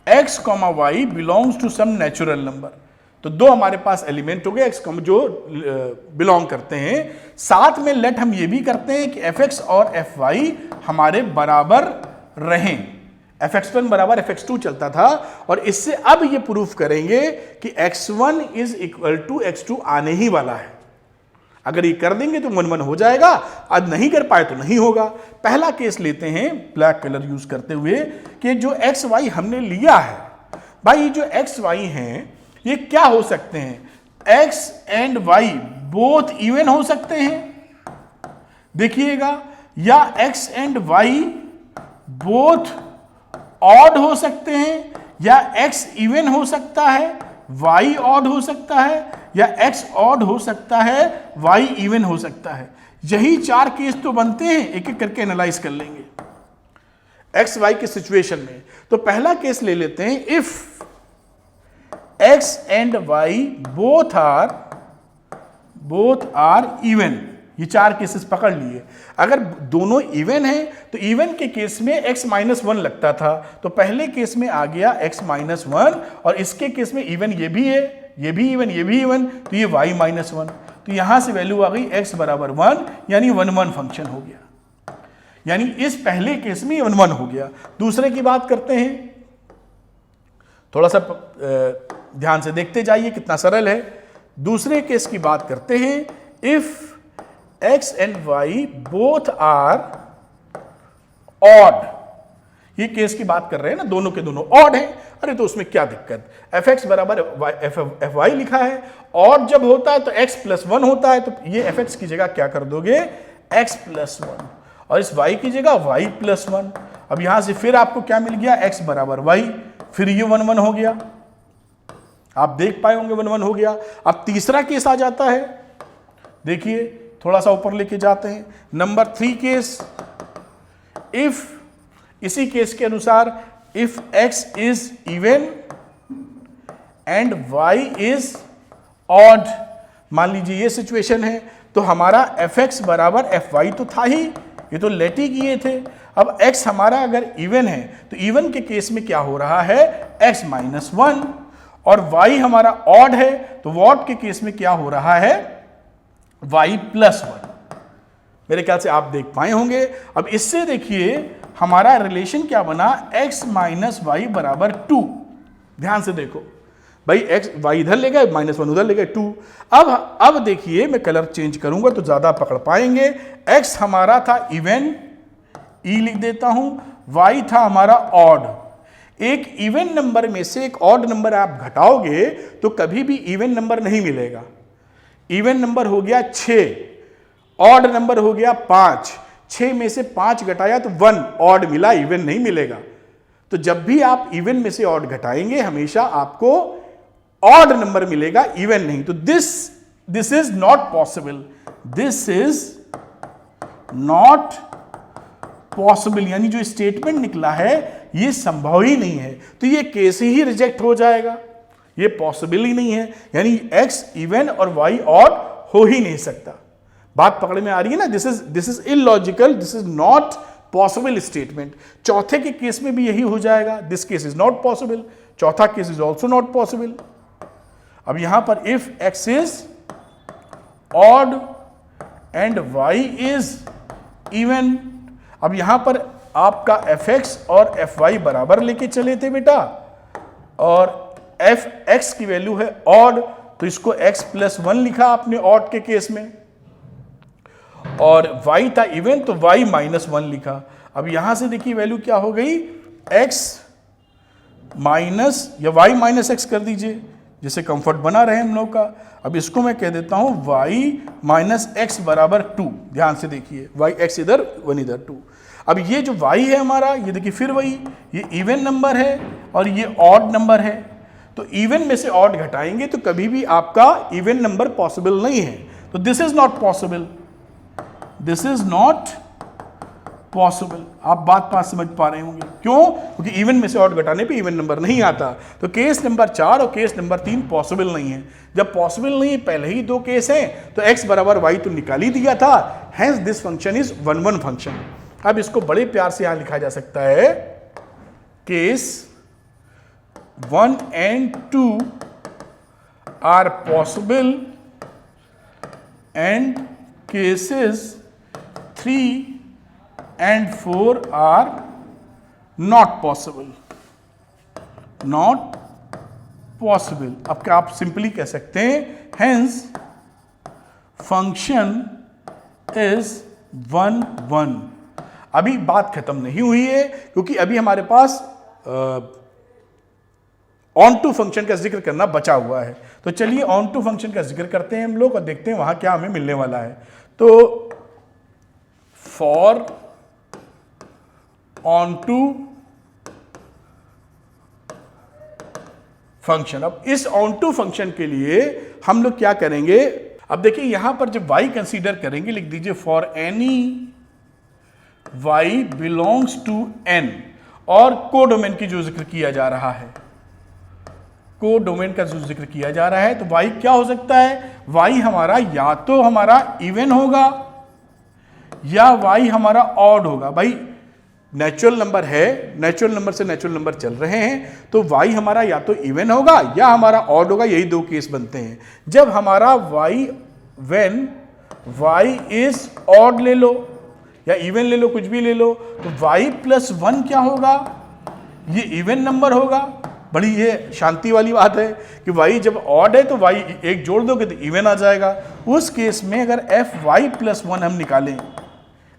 x, y belongs to some natural number. तो दो हमारे पास एलिमेंट हो गए x जो बिलोंग करते हैं। साथ में लेट हम ये भी करते हैं कि fx और fy हमारे बराबर रहें। fx1 बराबर fx2 चलता था और इससे अब ये प्रूफ करेंगे कि x1 is equal to x2 आने ही वाला है। अगर ये कर देंगे तो 1 1 हो जाएगा, आज नहीं कर पाए तो नहीं होगा। पहला केस लेते हैं ब्लैक कलर यूज करते हुए कि जो एक्स वाई हमने लिया है, भाई ये जो एक्स वाई हैं ये क्या हो सकते हैं? X and Y both even हो सकते हैं, देखिएगा, या X and Y both odd हो सकते हैं, या x इवन हो सकता है, y ऑड हो सकता है, या x ऑड हो सकता है, y इवन हो सकता है। यही 4 केस तो बनते हैं, एक एक करके एनालाइज कर लेंगे x y के सिचुएशन में। तो पहला केस ले लेते हैं, if x and y both are even. ये 4 केसेस पकड़ लिए। अगर दोनों इवन हैं तो इवन के केस में x माइनस 1 लगता था, तो पहले केस में आ गया x माइनस 1 और इसके केस में इवन ये भी है, ये भी इवन, ये भी इवन, तो ये y माइनस 1। तो यहां से वैल्यू आ गई x बराबर 1, यानी 1 1 फंक्शन हो गया। यानी इस पहले केस में 1 1 हो गया। दूसरे की बात करते हैं, थोड़ा सा ध्यान से देखते जाइए कितना सरल है। दूसरे केस की बात करते हैं, if x and y both are odd। ये केस की बात कर रहे हैं ना, दोनों के दोनों ऑड हैं। अरे तो उसमें क्या दिक्कत, fx बराबर fy लिखा है, ऑड जब होता है तो x प्लस 1 होता है, तो ये fx की जगह क्या कर दोगे, x प्लस 1, और इस y की जगह y प्लस 1। अब यहां से फिर आपको क्या मिल गया, x बराबर y, फिर ये 1 1 हो गया। आप देख पाए होंगे 1 1 हो गया। अब तीसरा केस आ जाता है, देखिए थोड़ा सा ऊपर लेके जाते हैं, नंबर 3 केस। इफ, इसी केस के अनुसार, if x is even and y is odd. मान लीजिए ये सिचुएशन है, तो हमारा fx बराबर fy तो था ही, ये तो लेट ही किए थे। अब x हमारा अगर इवन है तो इवन के केस में क्या हो रहा है, x माइनस 1, और y हमारा ऑड है तो ऑड के केस में क्या हो रहा है, y प्लस 1। मेरे ख्याल से आप देख पाए होंगे। अब इससे देखिए हमारा रिलेशन क्या बना, x माइनस वाई बराबर 2। ध्यान से देखो भाई, x y इधर ले गए, माइनस 1 उधर ले गए, 2। अब देखिए मैं कलर चेंज करूंगा तो ज्यादा पकड़ पाएंगे। x हमारा था इवन, e लिख देता हूं, y था हमारा ऑड। एक इवन नंबर में से एक ऑड नंबर आप घटाओगे तो कभी भी इवन नंबर नहीं मिलेगा। इवन नंबर हो गया 6, ऑड नंबर हो गया 5। 6 में से 5 घटाया तो 1 ऑड मिला, इवन नहीं मिलेगा। तो जब भी आप इवन में से ऑड घटाएंगे हमेशा आपको ऑड नंबर मिलेगा, इवन नहीं। तो this is not possible, this is not possible, यानी जो स्टेटमेंट निकला है ये संभव ही नहीं है। तो ये केस ही रिजेक्ट हो जाएगा, ये पॉसिबल ही नहीं है, यानी x इवन और y ऑड हो ही नहीं सकता। बात पकड़ में आ रही है ना, this is illogical, this is not possible statement. चौथे के केस में भी यही हो जाएगा, this case is not possible, चौथा case is also not possible. अब यहां पर if x is odd and y is even, अब यहां पर आपका fx और fy बराबर लेके चले थे बेटा, और fx की वैल्यू है ऑड, तो इसको x + 1 लिखा आपने ऑड के केस में, और y था इवन तो y - 1 लिखा। अब यहां से देखिए वैल्यू क्या हो गई, x माइनस या y - x कर दीजिए, जिससे कंफर्ट बना रहे हम लोग का। अब इसको मैं कह देता हूं y - x बराबर 2। ध्यान से देखिए, y x इधर 1 इधर 2। अब ये जो y है हमारा, ये देखिए फिर वही, ये इवन नंबर है और ये ऑड नंबर है, तो इवन में से ऑड घटाएंगे तो कभी भी आपका इवन नंबर पॉसिबल नहीं है, तो this is not possible, this is not possible. आप बात समझ पा रहे होंगे, क्यों? क्योंकि इवन में से ऑड घटाने पे इवन नंबर नहीं आता। तो केस नंबर 4 और केस नंबर 3 पॉसिबल नहीं है। जब पॉसिबल नहीं है, पहले ही 2 केस हैं, तो x बराबर y तो निकाल ही दिया था, hence this function is 1 1 function. अब इसको बड़े प्यार से यहां लिखा जा सकता है, case 1 and 2 are possible and cases 3 and 4 are not possible, not possible। अब क्या आप सिंपली कह सकते हैं, hence function is 1 1। अभी बात खत्म नहीं हुई है, क्योंकि अभी हमारे पास ऑन टू फंक्शन का जिक्र करना बचा हुआ है। तो चलिए ऑन टू फंक्शन का जिक्र करते हैं हम लोग और देखते हैं वहां क्या हमें मिलने वाला है। तो फॉर ऑन टू फंक्शन, अब इस ऑन टू फंक्शन के लिए हम लोग क्या करेंगे, अब देखिए यहां पर जब y कंसीडर करेंगे, लिख दीजिए for any y belongs to n, और कोडोमेन की जो जिक्र किया जा रहा है, कोडोमेन का जो जिक्र किया जा रहा है, तो y क्या हो सकता है, y हमारा या तो हमारा इवन होगा या y हमारा ऑड होगा। भाई नेचुरल नंबर है, नेचुरल नंबर से नेचुरल नंबर चल रहे हैं, तो y हमारा या तो इवन होगा या हमारा ऑड होगा, यही 2 केस बनते हैं। जब हमारा व्हेन y इज ऑड ले लो या इवन ले लो, कुछ भी ले लो, तो y + 1 क्या होगा, ये इवन नंबर होगा। बड़ी ये शांति वाली बात है कि y जब ऑड है तो y एक जोड़ दोगे तो इवन आ जाएगा। उस केस में अगर fy + 1 हम निकालें,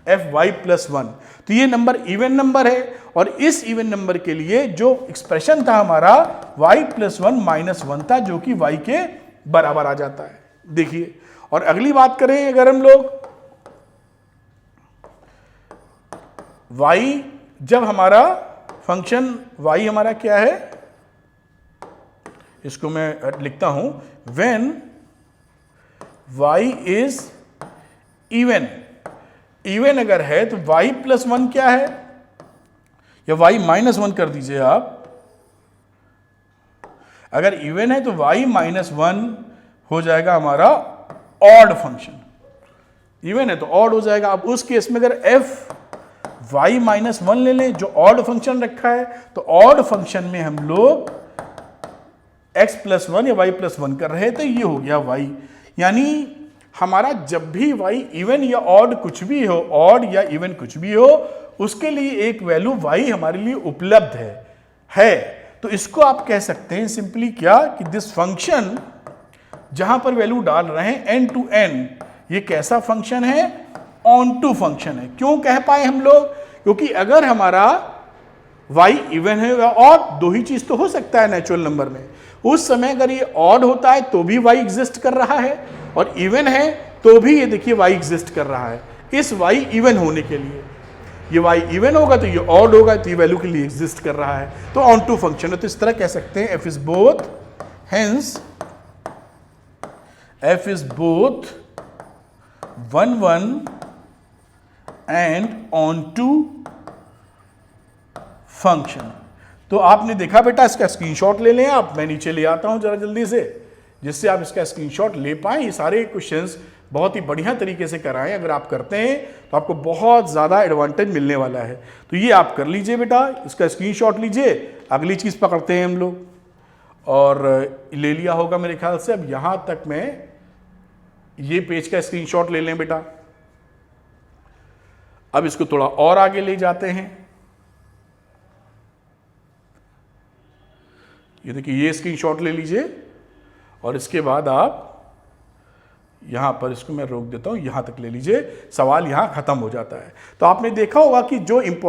fy + 1, तो ये नंबर इवन नंबर है, और इस इवन नंबर के लिए जो एक्सप्रेशन था हमारा y + 1 - 1 था, जो कि y के बराबर आ जाता है। देखिए, और अगली बात करें अगर हम लोग, y जब हमारा फंक्शन y हमारा क्या है, इसको मैं लिखता हूं, when y is even, even अगर है तो y + 1 क्या है, या y - 1 कर दीजिए आप। अगर इवन है तो y - 1 हो जाएगा हमारा ऑड फंक्शन, इवन है तो ऑड हो जाएगा। अब उस केस में अगर y - 1 ले लें, जो ऑड फंक्शन रखा है, तो ऑड फंक्शन में हम लोग x + 1 या y + 1 कर रहे थे, ये हो गया y। यानी हमारा जब भी y इवन या ऑड कुछ भी हो, ऑड या इवन कुछ भी हो, उसके लिए एक वैल्यू y हमारे लिए उपलब्ध है। तो इसको आप कह सकते हैं सिंपली क्या, कि दिस फंक्शन जहां पर वैल्यू डाल रहे हैं n to n, ये कैसा फंक्शन है, ऑन टू फंक्शन है। क्यों कह पाए हम लोग, क्योंकि अगर हमारा y इवन है या ऑड, 2 ही चीज तो हो सकता है नेचुरल नंबर में। उस समय अगर ये ऑड होता है तो भी y एग्जिस्ट कर रहा है, और इवन है तो भी ये देखिए y एग्जिस्ट कर रहा है। इस y इवन होने के लिए, ये y इवन होगा तो ये ऑड होगा, तो ये वैल्यू के लिए एग्जिस्ट कर रहा है, तो ऑन टू फंक्शन है। तो इस तरह कह सकते हैं f is both, hence f is both 1 1 and onto function. तो आपने देखा बेटा, इसका स्क्रीनशॉट ले लें आप, मैं नीचे ले आता हूं जरा जल्दी से, जिससे आप इसका स्क्रीनशॉट ले पाएं। ये सारे क्वेश्चंस बहुत ही बढ़िया तरीके से कराएं। अगर आप करते हैं तो आपको बहुत ज़्यादा एडवांटेज मिलने वाला है। तो ये आप कर लीजिए बेटा, इसका स्क्रीनशॉट लीजिए। अगली चीज़ पकड़ते हैं हम लोग, और ले लिया होगा मेरे ख्याल से। अब यहां तक मैं ये पेज का स्क्रीनशॉट ले लें बेटा। अब इसको थोड़ा और आगे ले जाते हैं। ये देखिए, ये स्क्रीनशॉट ले लीजिए, और इसके बाद आप यहां पर इसको मैं रोक देता हूं, यहां तक ले लीजिए। सवाल यहां खत्म हो जाता है। तो आपने देखा होगा कि जो इंपॉर्टेंट